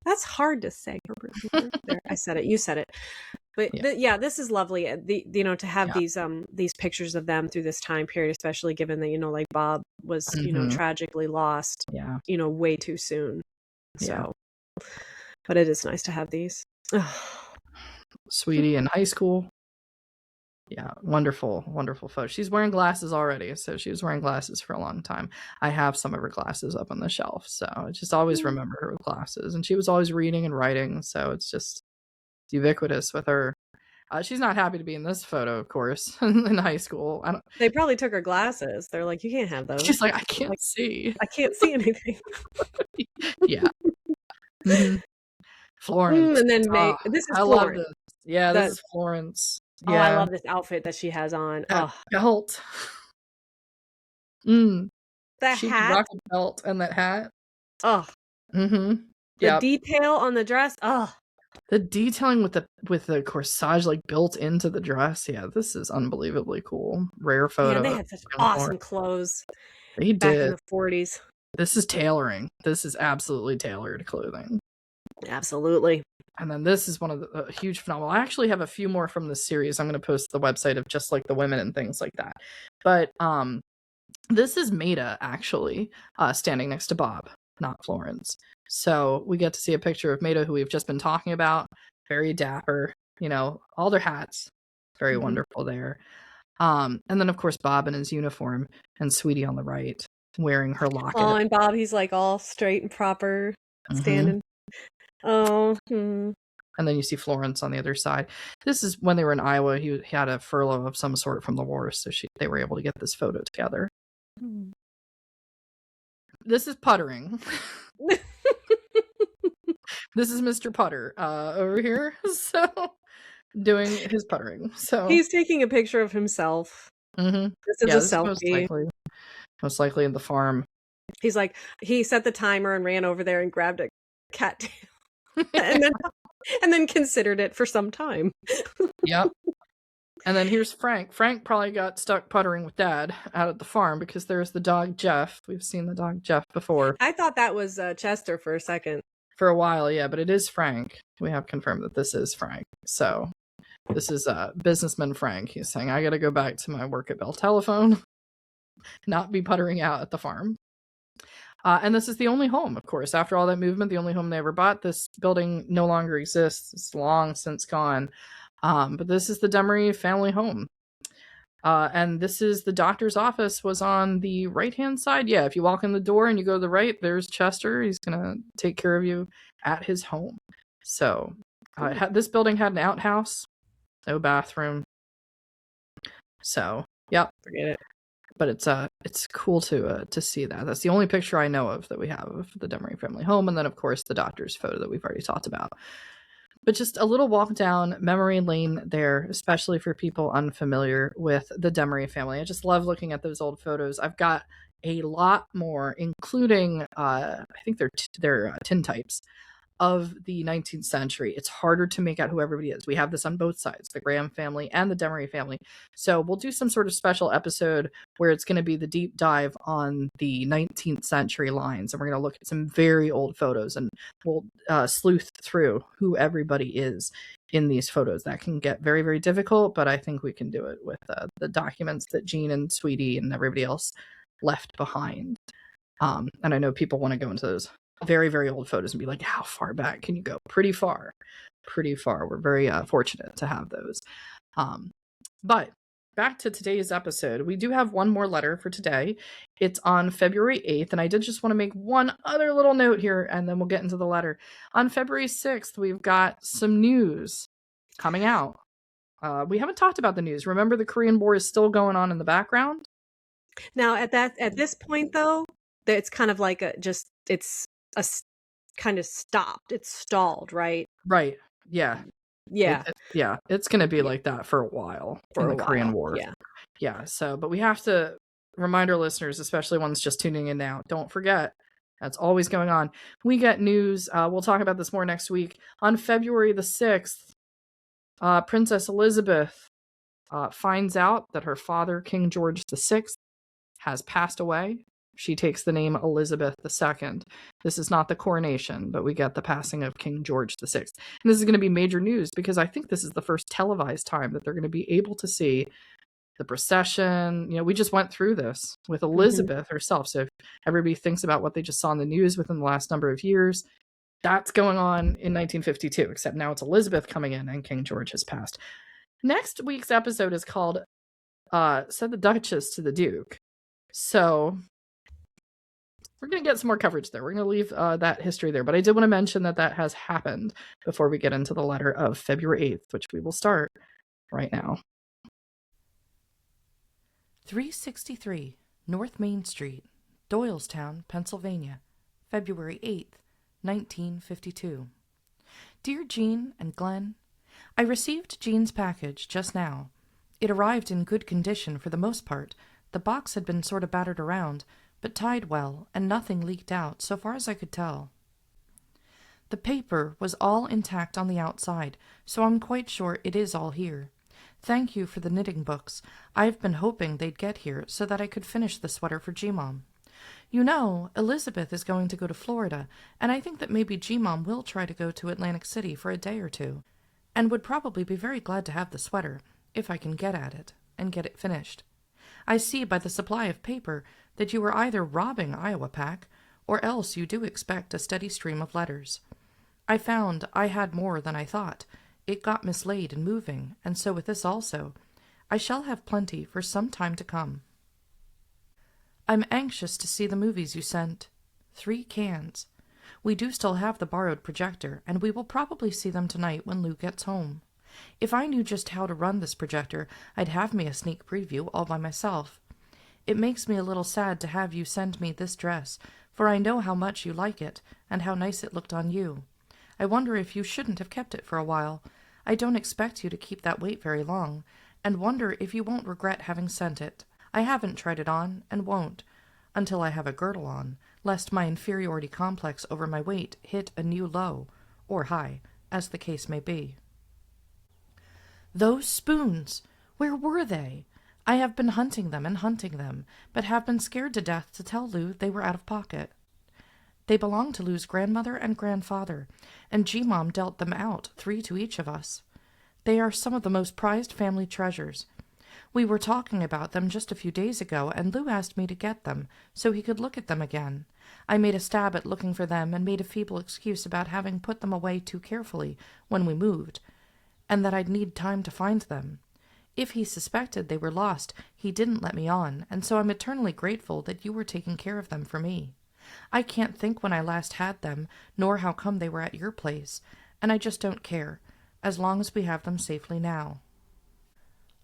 That's hard to say. Herbert Hoover. There, I said it. You said it. But this is lovely. To have these pictures of them through this time period, especially given that, like Bob was, tragically lost, way too soon. So, but it is nice to have these. Sweetie in high school. Yeah, wonderful, wonderful photo. She's wearing glasses already, so she was wearing glasses for a long time. I have some of her glasses up on the shelf, so I just always remember her with glasses. And she was always reading and writing, so it's just ubiquitous with her. She's not happy to be in this photo, of course, in high school. They probably took her glasses. They're like, you can't have those. She's like, I can't see. I can't see anything. Yeah. Florence. And then this is Florence. Love this. Yeah, this is Florence. Oh, I love this outfit that she has on. Belt. That she hat. Rock a belt and that hat. Oh. The detail on the dress. Oh. The detailing with the corsage like built into the dress. Yeah, this is unbelievably cool. Rare Yeah, photo they of had such uniform. awesome clothes They back in did. the 40s. This is tailoring. This is absolutely tailored clothing. Absolutely. And then this is one of the huge phenomenal. I actually have a few more from this series. I'm going to post the website of just like the women and things like that. But this is Maida actually standing next to Bob, not Florence. So we get to see a picture of Maida, who we've just been talking about. Very dapper, all their hats. Very wonderful there. And then of course Bob in his uniform and Sweetie on the right wearing her locket. Oh, and Bob, he's like all straight and proper, standing. Oh. And then you see Florence on the other side. This is when they were in Iowa. He had a furlough of some sort from the war, so they were able to get this photo together. This is puttering. This is Mr. Putter over here, so doing his puttering. So he's taking a picture of himself. This is a selfie. Most likely in the farm. He's like, he set the timer and ran over there and grabbed a cattail, and then considered it for some time. Yep. And then here's Frank. Frank probably got stuck puttering with Dad out at the farm because there's the dog Jeff. We've seen the dog Jeff before. I thought that was Chester for a second. For a while, yeah, but it is Frank. We have confirmed that this is Frank. So this is businessman Frank. He's saying, I got to go back to my work at Bell Telephone, not be puttering out at the farm. And this is the only home, of course. After all that movement, the only home they ever bought. This building no longer exists. It's long since gone. But this is the Demaree family home. And this is the doctor's office was on the right-hand side. Yeah, if you walk in the door and you go to the right, there's Chester. He's going to take care of you at his home. So this building had an outhouse, no bathroom. So, yep. Forget it. But it's cool to see that. That's the only picture I know of that we have of the Demaree family home. And then, of course, the doctor's photo that we've already talked about. But just a little walk down memory lane there, especially for people unfamiliar with the Demaree family. I just love looking at those old photos. I've got a lot more, including I think they're tintypes of the 19th century. It's harder to make out who everybody is. We have this on both sides, the Graham family and the Demaree family. So we'll do some sort of special episode where it's going to be the deep dive on the 19th century lines. And we're going to look at some very old photos and we'll sleuth through who everybody is in these photos. That can get very, very difficult, but I think we can do it with the documents that Jeanne and Sweetie and everybody else left behind. And I know people want to go into those very, very old photos and be like, how far back can you go? Pretty far. We're very fortunate to have those. But back to today's episode, we do have one more letter for today. It's on February 8th, and I did just want to make one other little note here, and then we'll get into the letter. On February 6th, we've got some news coming out. We haven't talked about the news. Remember, the Korean War is still going on in the background? Now, at this point, though, it's kind of like it's a kind of stopped. It's stalled, right? Right. Yeah. Yeah. It's going to be like that for a while in the Korean War. Yeah. So, but we have to remind our listeners, especially ones just tuning in now, don't forget, that's always going on. We get news. We'll talk about this more next week. On February the 6th, Princess Elizabeth finds out that her father, King George VI, has passed away. She takes the name Elizabeth II. This is not the coronation, but we get the passing of King George VI. And this is going to be major news because I think this is the first televised time that they're going to be able to see the procession. We just went through this with Elizabeth herself. So if everybody thinks about what they just saw in the news within the last number of years, that's going on in 1952, except now it's Elizabeth coming in and King George has passed. Next week's episode is called Said the Duchess to the Duke. So we're going to get some more coverage there. We're going to leave that history there. But I did want to mention that has happened before we get into the letter of February 8th, which we will start right now. 363 North Main Street, Doylestown, Pennsylvania, February 8th, 1952. Dear Jeanne and Glen, I received Jeanne's package just now. It arrived in good condition for the most part. The box had been sort of battered around, but tied well, and nothing leaked out, so far as I could tell. The paper was all intact on the outside, so I'm quite sure it is all here. Thank you for the knitting books. I've been hoping they'd get here so that I could finish the sweater for G-Mom. You know, Elizabeth is going to go to Florida, and I think that maybe G-Mom will try to go to Atlantic City for a day or two, and would probably be very glad to have the sweater, if I can get at it, and get it finished. I see by the supply of paper that you are either robbing Iowa Pack, or else you do expect a steady stream of letters. I found I had more than I thought. It got mislaid in moving, and so with this also. I shall have plenty for some time to come. I'm anxious to see the movies you sent. 3 cans. We do still have the borrowed projector, and we will probably see them tonight when Lou gets home. If I knew just how to run this projector, I'd have me a sneak preview all by myself. It makes me a little sad to have you send me this dress, for I know how much you like it, and how nice it looked on you. I wonder if you shouldn't have kept it for a while. I don't expect you to keep that weight very long, and wonder if you won't regret having sent it. I haven't tried it on, and won't, until I have a girdle on, lest my inferiority complex over my weight hit a new low, or high, as the case may be. Those spoons! Where were they? I have been hunting them, but have been scared to death to tell Lou they were out of pocket. They belonged to Lou's grandmother and grandfather, and G-Mom dealt them out, 3 to each of us. They are some of the most prized family treasures. We were talking about them just a few days ago, and Lou asked me to get them, so he could look at them again. I made a stab at looking for them, and made a feeble excuse about having put them away too carefully when we moved, and that I'd need time to find them. If he suspected they were lost, he didn't let me on, and so I'm eternally grateful that you were taking care of them for me. I can't think when I last had them, nor how come they were at your place, and I just don't care, as long as we have them safely now.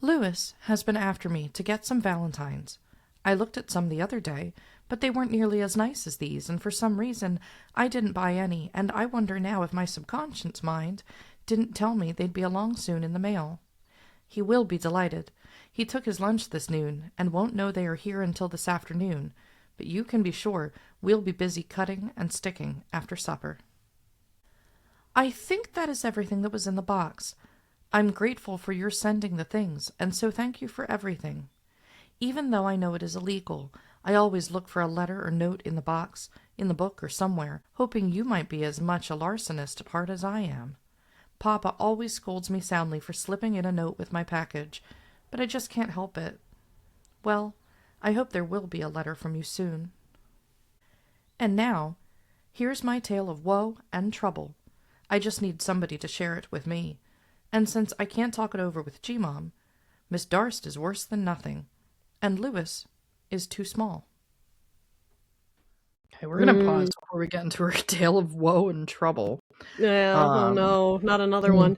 Louis has been after me to get some valentines. I looked at some the other day, but they weren't nearly as nice as these, and for some reason I didn't buy any, and I wonder now if my subconscious mind didn't tell me they'd be along soon in the mail. He will be delighted. He took his lunch this noon, and won't know they are here until this afternoon, but you can be sure we'll be busy cutting and sticking after supper. I think that is everything that was in the box. I'm grateful for your sending the things, and so thank you for everything. Even though I know it is illegal, I always look for a letter or note in the box, in the book or somewhere, hoping you might be as much a larcenist at heart as I am. Papa always scolds me soundly for slipping in a note with my package, but I just can't help it. Well, I hope there will be a letter from you soon. And now, here's my tale of woe and trouble. I just need somebody to share it with me, and since I can't talk it over with G-Mom, Miss Darst is worse than nothing, and Louis is too small. Okay, we're going to pause before we get into our tale of woe and trouble. Yeah, oh no, not another one.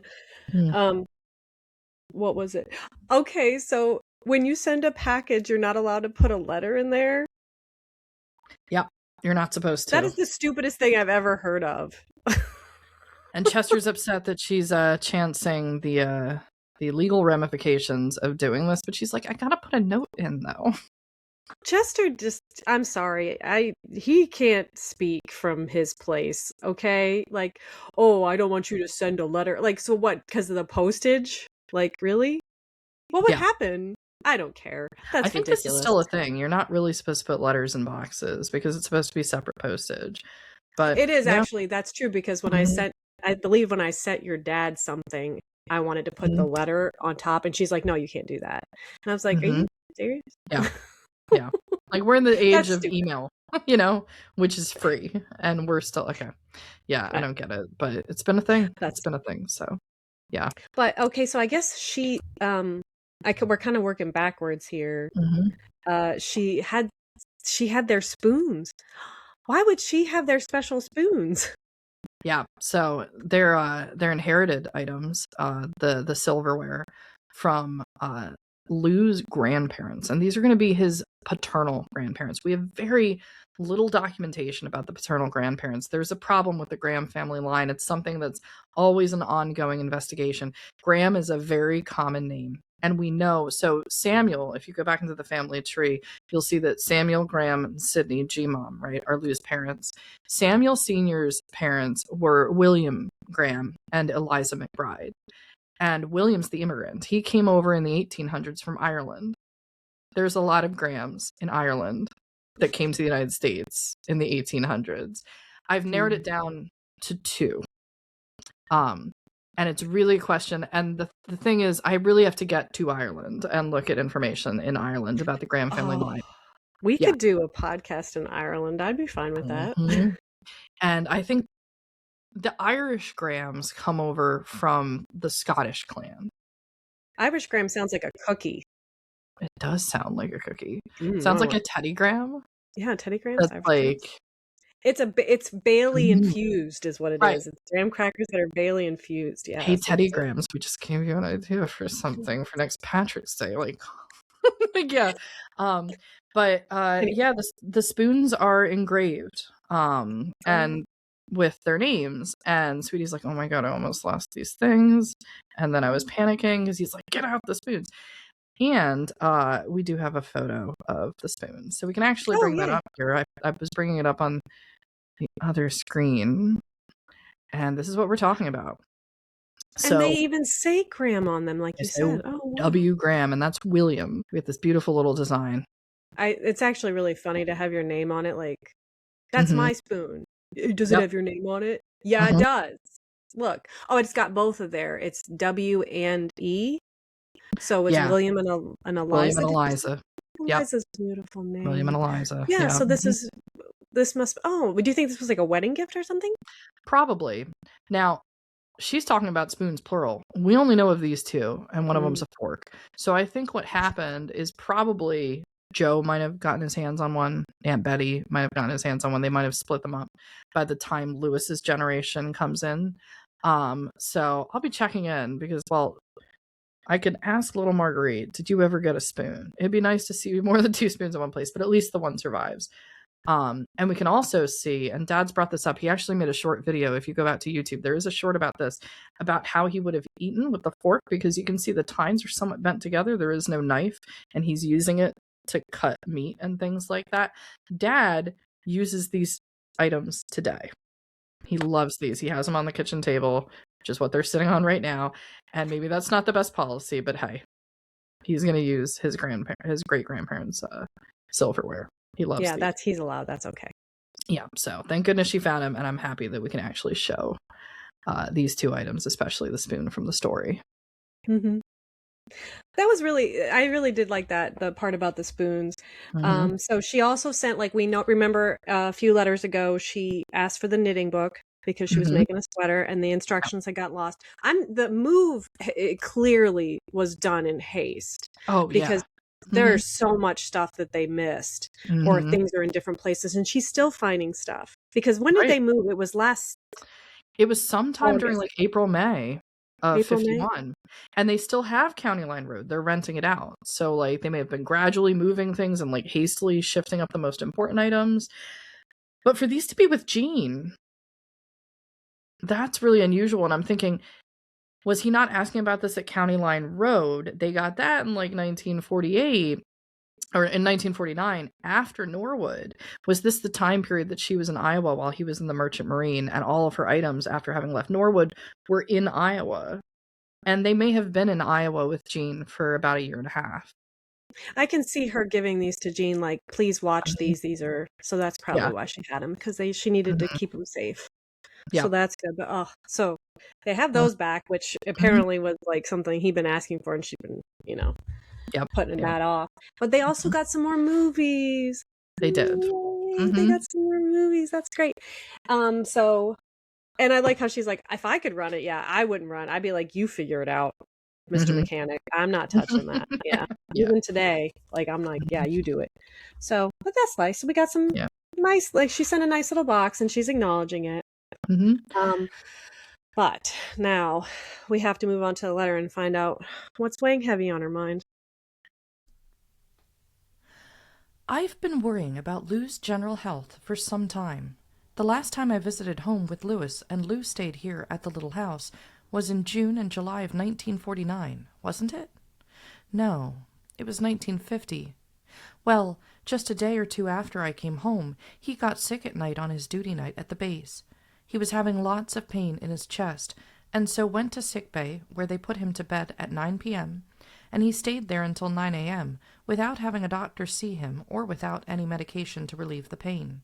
What was it? Okay, so when you send a package, you're not allowed to put a letter in there? Yeah, you're not supposed to. That is the stupidest thing I've ever heard of. And Chester's upset that she's chancing the legal ramifications of doing this, but she's like, I gotta put a note in, though. Chester just, I'm sorry, he can't speak from his place, okay? Like, oh, I don't want you to send a letter. Like, so what, because of the postage? Like, really? What would happen? I don't care. That's I think ridiculous. This is still a thing. You're not really supposed to put letters in boxes because it's supposed to be separate postage. But it is actually, that's true, because when I believe when I sent your dad something, I wanted to put the letter on top, and she's like, no, you can't do that. And I was like, are you serious? Yeah. Yeah. Like, we're in the age of email, which is free, and we're still, okay. Yeah, I don't get it, but it's been a thing. It's been a thing, so, yeah. But, okay, so I guess she, we're kind of working backwards here. She had their spoons. Why would she have their special spoons? Yeah, so they're inherited items, the silverware from Lou's grandparents, and these are going to be his paternal grandparents. We have very little documentation about the paternal grandparents. There's a problem with the Graham family line. It's something that's always an ongoing investigation. Graham is a very common name And we know, so Samuel, if you go back into the family tree, you'll see that Samuel, Graham, and Sydney, G-Mom, right, are Lou's parents. Samuel Sr.'s parents were William Graham and Eliza McBride. And William's the immigrant. He came over in the 1800s from Ireland. There's a lot of Grahams in Ireland that came to the United States in the 1800s. I've narrowed it down to 2. And it's really a question. And the thing is, I really have to get to Ireland and look at information in Ireland about the Graham family line. We could do a podcast in Ireland. I'd be fine with that. And I think the Irish Grahams come over from the Scottish clan. Irish Graham sounds like a cookie. It does sound like a cookie. Sounds like a Teddy Graham. Yeah, Teddy Grahams. That's like it's Bailey infused is what it is. It's graham crackers that are Bailey infused. Yeah. Hey, Teddy Grahams, we just gave you an idea for something for next Patrick's Day. Like, yeah. But yeah, the spoons are engraved. And with their names, and Sweetie's like, oh my god, I almost lost these things, and then I was panicking because he's like, get out the spoons. And we do have a photo of the spoons, so we can actually bring that up here. I was bringing it up on the other screen, and this is what we're talking about. So, and they even say Graham on them, like you said. Oh, wow. W. Graham, and that's William. We have this beautiful little design. It's actually really funny to have your name on it. Like, that's my spoon. Does it have your name on it? Yeah, it does. Look. Oh, it's got both of there. It's W and E. So it's William and Eliza. William and Eliza. Eliza's beautiful name. William and Eliza. Yeah, so this must, do you think this was like a wedding gift or something? Probably. Now, she's talking about spoons, plural. We only know of these 2, and one of them's a fork. So I think what happened is probably Joe might have gotten his hands on one. Aunt Betty might have gotten his hands on one. They might have split them up by the time Lewis's generation comes in. So I'll be checking in because, well, I could ask little Marguerite, did you ever get a spoon? It'd be nice to see more than 2 spoons in one place, but at least the one survives. And we can also see, and Dad's brought this up, he actually made a short video. If you go out to YouTube, there is a short about this, about how he would have eaten with the fork, because you can see the tines are somewhat bent together. There is no knife, and he's using it to cut meat and things like that. Dad uses these items today. He loves these. He has them on the kitchen table, which is what they're sitting on right now. And maybe that's not the best policy, but hey, he's going to use his great-grandparents' silverware. He loves these. He's allowed. That's okay. Yeah, so thank goodness she found him, and I'm happy that we can actually show these 2 items, especially the spoon from the story. That was I really did like that, the part about the spoons. So she also sent, like, remember a few letters ago, she asked for the knitting book because she was making a sweater, and the instructions had got lost. The move, it clearly was done in haste. Because there's so much stuff that they missed, or things are in different places, and she's still finding stuff. Because when did they move? It was sometime during like April, May of 51. And they still have County Line Road. They're renting it out. So like they may have been gradually moving things and like hastily shifting up the most important items. But for these to be with Jeanne, that's really unusual. And I'm thinking, was he not asking about this at County Line Road? They got that in like 1948 or in 1949 after Norwood. Was this the time period that she was in Iowa while he was in the Merchant Marine, and all of her items after having left Norwood were in Iowa? And they may have been in Iowa with Jeanne for about 1.5 years. I can see her giving these to Jeanne, like, please watch these. These are, so that's probably why she had them, because she needed to keep them safe. Yeah. So that's good. But so they have those back, which apparently was like something he'd been asking for, and she'd been, putting that off. But they also got some more movies. They did. They got some more movies. That's great. So, and I like how she's like, if I could run it, I wouldn't run. I'd be like, you figure it out, Mr. Mechanic. I'm not touching that. Even today, like, I'm like, you do it. So, but that's nice. So we got some nice, like, she sent a nice little box, and she's acknowledging it. But now we have to move on to the letter and find out what's weighing heavy on her mind. I've been worrying about Lou's general health for some time. The last time I visited home with Louis, and Lou stayed here at the little house, was in June and July of 1949, wasn't it? No, it was 1950. Well, just a day or two after I came home, he got sick at night on his duty night at the base. He was having lots of pain in his chest, and so went to sickbay, where they put him to bed at 9 p.m., and he stayed there until 9 a.m., without having a doctor see him or without any medication to relieve the pain.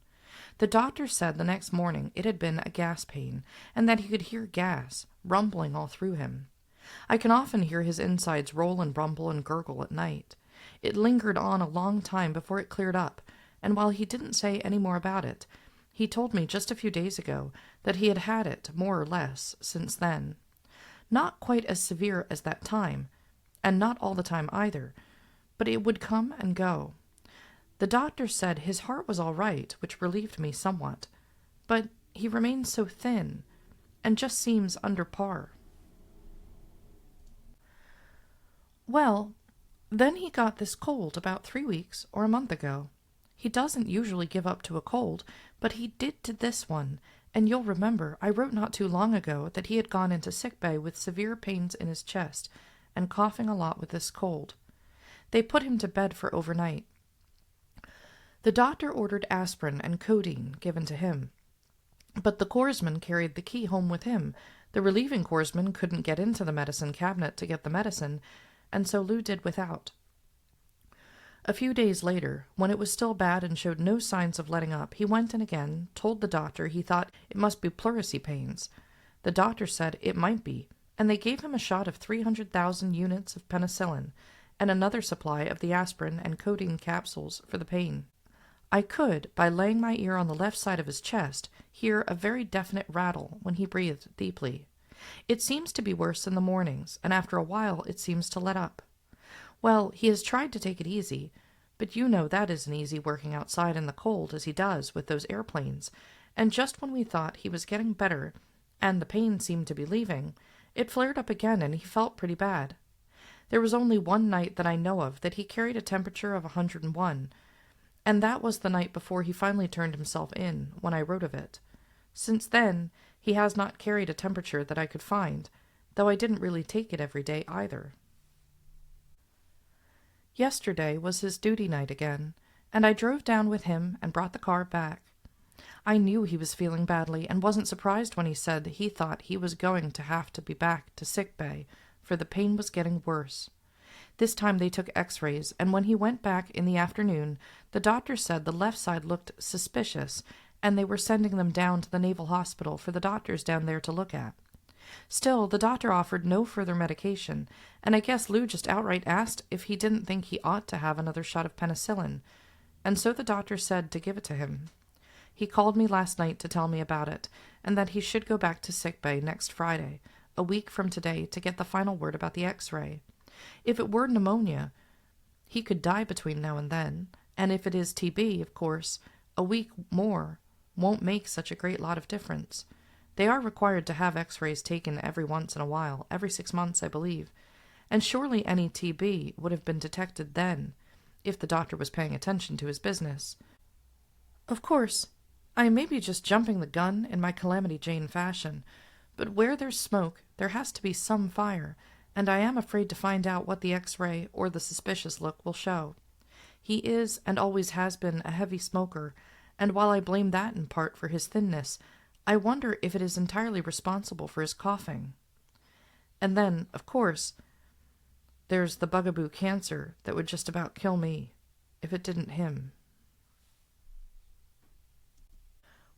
The doctor said the next morning it had been a gas pain, and that he could hear gas rumbling all through him. I can often hear his insides roll and rumble and gurgle at night. It lingered on a long time before it cleared up, and while he didn't say any more about it, he told me just a few days ago that he had had it, more or less, since then. Not quite as severe as that time, and not all the time either, but it would come and go. The doctor said his heart was all right, which relieved me somewhat, but he remains so thin, and just seems under par. Well, then he got this cold about 3 weeks or a month ago. He doesn't usually give up to a cold, but he did to this one, and you'll remember I wrote not too long ago that he had gone into sickbay with severe pains in his chest and coughing a lot with this cold. They put him to bed for overnight. The doctor ordered aspirin and codeine given to him, but the corpsman carried the key home with him. The relieving corpsman couldn't get into the medicine cabinet to get the medicine, and so Lou did without. A few days later, when it was still bad and showed no signs of letting up, he went in again, told the doctor he thought it must be pleurisy pains. The doctor said it might be, and they gave him a shot of 300,000 units of penicillin and another supply of the aspirin and codeine capsules for the pain. I could, by laying my ear on the left side of his chest, hear a very definite rattle when he breathed deeply. It seems to be worse in the mornings, and after a while it seems to let up. Well, he has tried to take it easy, but you know that isn't easy working outside in the cold as he does with those airplanes, and just when we thought he was getting better, and the pain seemed to be leaving, it flared up again and he felt pretty bad. There was only one night that I know of that he carried a temperature of 101, and that was the night before he finally turned himself in, when I wrote of it. Since then, he has not carried a temperature that I could find, though I didn't really take it every day either. Yesterday was his duty night again, and I drove down with him and brought the car back. I knew he was feeling badly and wasn't surprised when he said he thought he was going to have to be back to sickbay, for the pain was getting worse. This time they took x-rays, and when he went back in the afternoon, the doctor said the left side looked suspicious, and they were sending them down to the Naval Hospital for the doctors down there to look at. Still, the doctor offered no further medication, and I guess Lou just outright asked if he didn't think he ought to have another shot of penicillin, and so the doctor said to give it to him. He called me last night to tell me about it, and that he should go back to sickbay next Friday, a week from today, to get the final word about the x-ray. If it were pneumonia, he could die between now and then, and if it is TB, of course, a week more won't make such a great lot of difference. They are required to have x-rays taken every once in a while, every 6 months, I believe, and surely any TB would have been detected then, if the doctor was paying attention to his business. Of course, I may be just jumping the gun in my Calamity Jane fashion, but where there's smoke, there has to be some fire, and I am afraid to find out what the x-ray or the suspicious look will show. He is, and always has been, a heavy smoker, and while I blame that in part for his thinness, I wonder if it is entirely responsible for his coughing. And then, of course, there's the bugaboo cancer that would just about kill me, if it didn't him.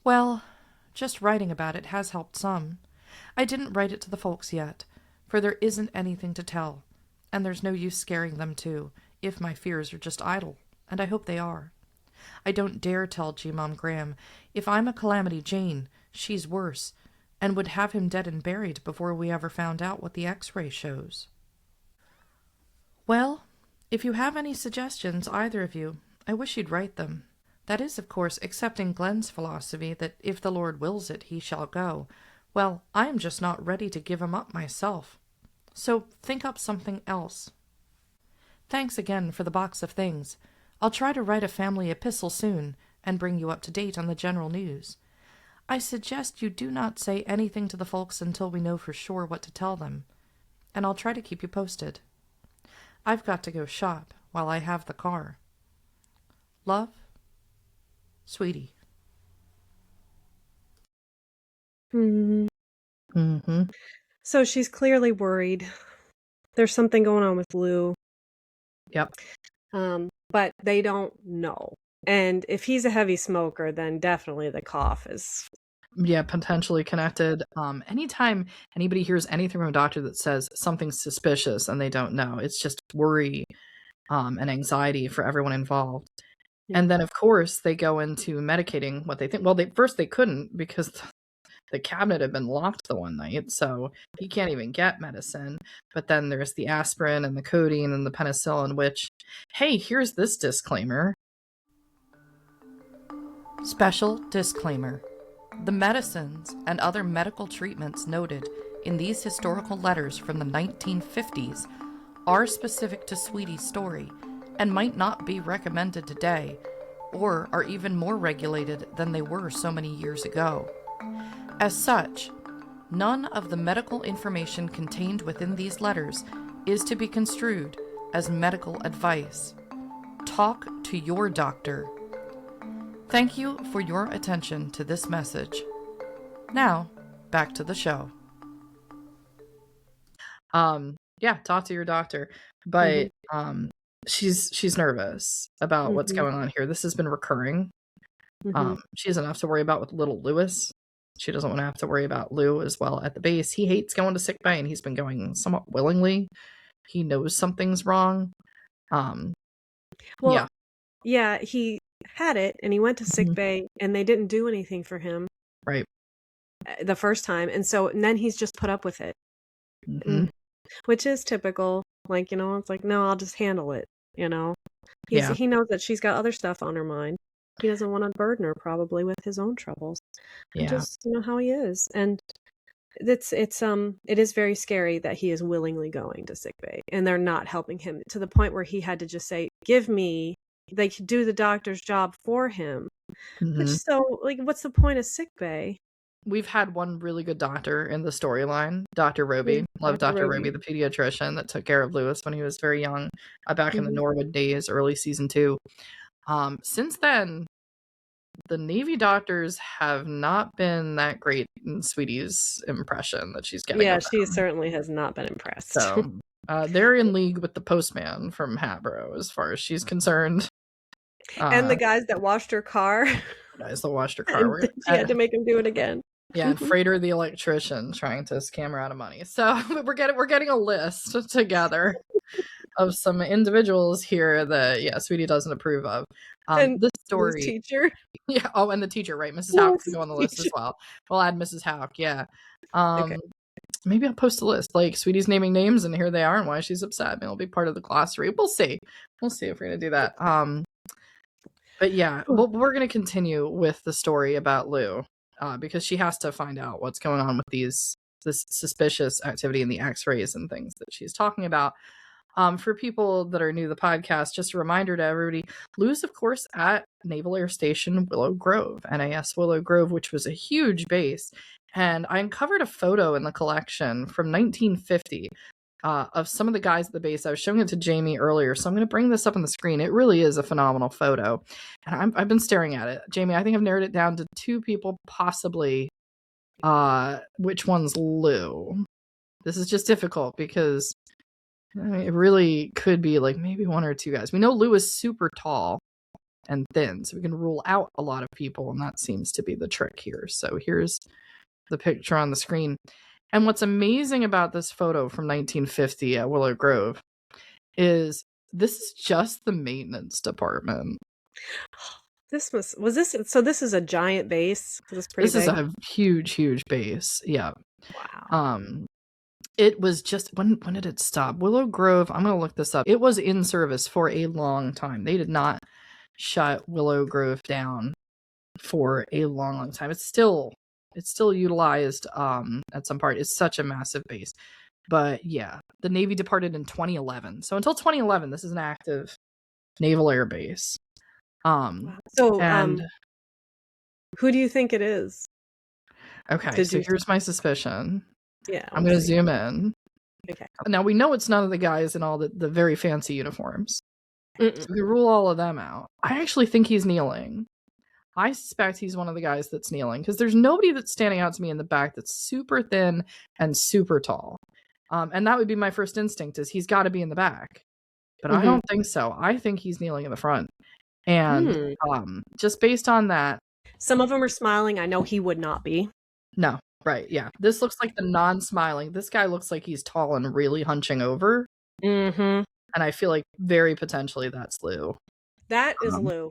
Well, just writing about it has helped some. I didn't write it to the folks yet, for there isn't anything to tell, and there's no use scaring them too, if my fears are just idle, and I hope they are. I don't dare tell G-Mom Graham. If I'm a Calamity Jane, she's worse, and would have him dead and buried before we ever found out what the x-ray shows. Well, if you have any suggestions, either of you, I wish you'd write them. That is, of course, accepting Glen's philosophy that if the Lord wills it, he shall go. Well, I am just not ready to give him up myself. So think up something else. Thanks again for the box of things. I'll try to write a family epistle soon, and bring you up to date on the general news. I suggest you do not say anything to the folks until we know for sure what to tell them, and I'll try to keep you posted. I've got to go shop while I have the car. Love, Sweetie. Hmm. Mm-hmm. So she's clearly worried. There's something going on with Lou. Yep. But they don't know. And if he's a heavy smoker, then definitely the cough is. Yeah, potentially connected. Anytime anybody hears anything from a doctor that says something's suspicious and they don't know, it's just worry and anxiety for everyone involved. Yeah. And then, of course, they go into medicating what they think. Well, first they couldn't because the cabinet had been locked the one night, so he can't even get medicine. But then there's the aspirin and the codeine and the penicillin, which, hey, here's this disclaimer. Special disclaimer. The medicines and other medical treatments noted in these historical letters from the 1950s are specific to Sweetie's story and might not be recommended today, or are even more regulated than they were so many years ago. As such, none of the medical information contained within these letters is to be construed as medical advice. Talk to your doctor. Thank you for your attention to this message. Now, back to the show. Yeah, talk to your doctor. But she's nervous about what's going on here. This has been recurring. She has enough to worry about with little Lewis. She doesn't want to have to worry about Lou as well at the base. He hates going to sick bay, and he's been going somewhat willingly. He knows something's wrong. Well, yeah, he had it, and he went to sick bay, and they didn't do anything for him. Right. The first time, and then he's just put up with it. Which is typical. Like, it's like, no, I'll just handle it, He knows that she's got other stuff on her mind. He doesn't want to burden her probably with his own troubles. Yeah. Just how he is. And it is very scary that he is willingly going to sickbay and they're not helping him to the point where he had to just say, they could do the doctor's job for him. Which, so, like, what's the point of sickbay? We've had one really good doctor in the storyline, Dr. Roby. Love Dr. Roby, the pediatrician that took care of Lewis when he was very young, back in the Norwood days, early season 2. Since then, the Navy doctors have not been that great in Sweetie's impression that she's getting. Yeah, she certainly has not been impressed. So they're in league with the postman from Hatboro as far as she's concerned. And the guys that washed her car. Guys that washed her car. She had to make him do it again. Yeah, and Frater the electrician trying to scam her out of money. So we're getting a list together of some individuals here that Sweetie doesn't approve of. And this story, teacher. Yeah. Oh, and the teacher, right? Mrs. Houck can go on the list as well. We'll add Mrs. Houck. Yeah. Okay. Maybe I'll post a list like Sweetie's naming names, and here they are, and why she's upset. Maybe it'll be part of the glossary. We'll see. We'll see if we're gonna do that. But yeah, we're gonna continue with the story about Lou. Because she has to find out what's going on with this suspicious activity in the x-rays and things that she's talking about. For people that are new to the podcast, just a reminder to everybody, Lou's, of course, at Naval Air Station Willow Grove, NAS Willow Grove, which was a huge base. And I uncovered a photo in the collection from 1950 of some of the guys at the base. I was showing it to Jamie earlier, so I'm going to bring this up on the screen. It really is a phenomenal photo, and I've been staring at it. Jamie, I think I've narrowed it down to 2 people, possibly. Which one's Lou? This is just difficult because it really could be like maybe 1 or 2 guys. We know Lou is super tall and thin, so we can rule out a lot of people, and that seems to be the trick here. So here's the picture on the screen. And what's amazing about this photo from 1950 at Willow Grove is this is just the maintenance department. This is a giant base. This is a huge base. Yeah. Wow. It was just when did it stop? Willow Grove, I'm gonna look this up. It was in service for a long time. They did not shut Willow Grove down for a long time. It's still utilized at some part. It's such a massive base. But yeah, the Navy departed in 2011. So until 2011, this is an active naval air base. Who do you think it is? Okay, so here's my suspicion. Yeah. I'm going to zoom in. Okay. Now, we know it's none of the guys in all the very fancy uniforms. Mm-mm. So we rule all of them out. I actually think he's kneeling. I suspect he's one of the guys that's kneeling because there's nobody that's standing out to me in the back that's super thin and super tall. And that would be my first instinct is he's got to be in the back. But I don't think so. I think he's kneeling in the front. And just based on that. Some of them are smiling. I know he would not be. No, right. Yeah. This looks like the non-smiling. This guy looks like he's tall and really hunching over. Mm-hmm. And I feel like very potentially that's Lou. That is Lou.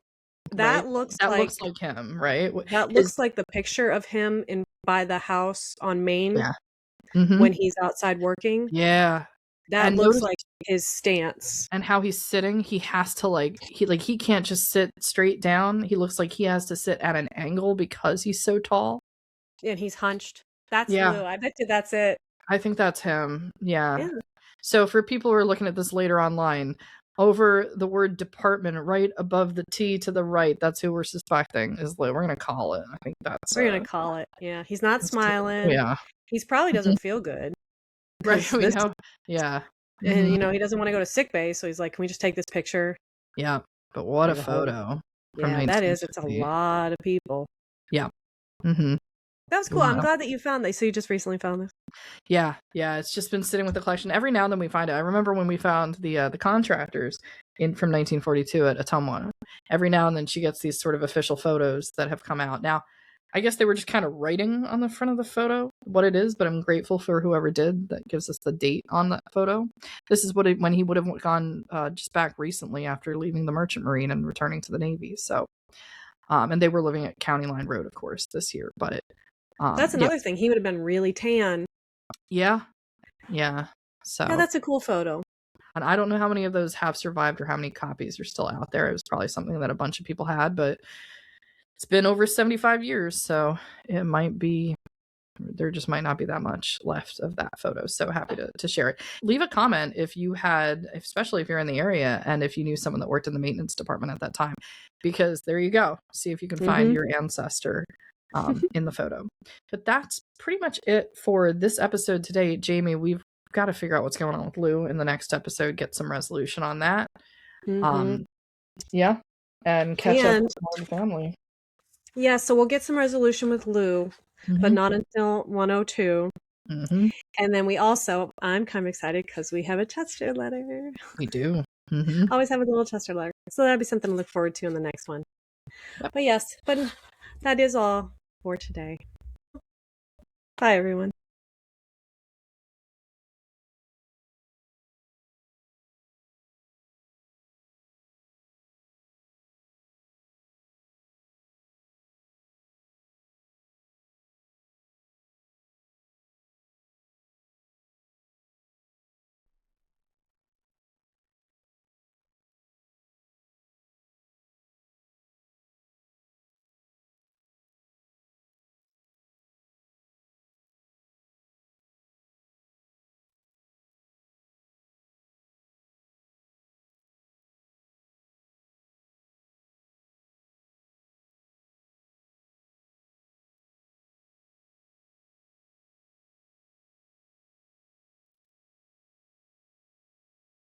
That right? looks like him, right? That looks like the picture of him by the house on Main Mm-hmm. when he's outside working. Yeah. That And looks like his stance. And how he's sitting, he has to he can't just sit straight down. He looks like he has to sit at an angle because he's so tall. And he's hunched. That's Lou. I bet you that's it. I think that's him. Yeah. So for people who are looking at this later online, over the word department, right above the T to the right, that's who we're suspecting is Lou. We're gonna call it. I think that's we're gonna call it. Yeah. He's not smiling. Yeah. He's probably doesn't feel good. Right. We know. Yeah. And he doesn't want to go to sickbay, so he's like, "Can we just take this picture?" Yeah. But what a photo. Yeah, that is. It's a lot of people. Yeah. Mm-hmm. That was cool. I'm glad that you found that. So you just recently found this? Yeah. It's just been sitting with the collection. Every now and then we find it. I remember when we found the contractors from 1942 at Ottumwa. Every now and then she gets these sort of official photos that have come out. Now, I guess they were just kind of writing on the front of the photo what it is, but I'm grateful for whoever did that gives us the date on that photo. This is when he would have gone just back recently after leaving the Merchant Marine and returning to the Navy. So, and they were living at County Line Road, of course, this year. But that's another thing. He would have been really tan. Yeah. So yeah, that's a cool photo. And I don't know how many of those have survived or how many copies are still out there. It was probably something that a bunch of people had, but it's been over 75 years, so it might be, there just might not be that much left of that photo. So happy to share it. Leave a comment if you had, especially if you're in the area and if you knew someone that worked in the maintenance department at that time, because there you go. See if you can find your ancestor in the photo. But that's pretty much it for this episode today. Jamie, we've got to figure out what's going on with Lou in the next episode, get some resolution on that. Yeah. And catch up with the family. Yeah, so we'll get some resolution with Lou, but not until 102. And then we also, I'm kind of excited because we have a Chester letter. We do. Always have a little Chester letter. So that'll be something to look forward to in the next one. Yep. But yes, that is all for today. Bye, everyone.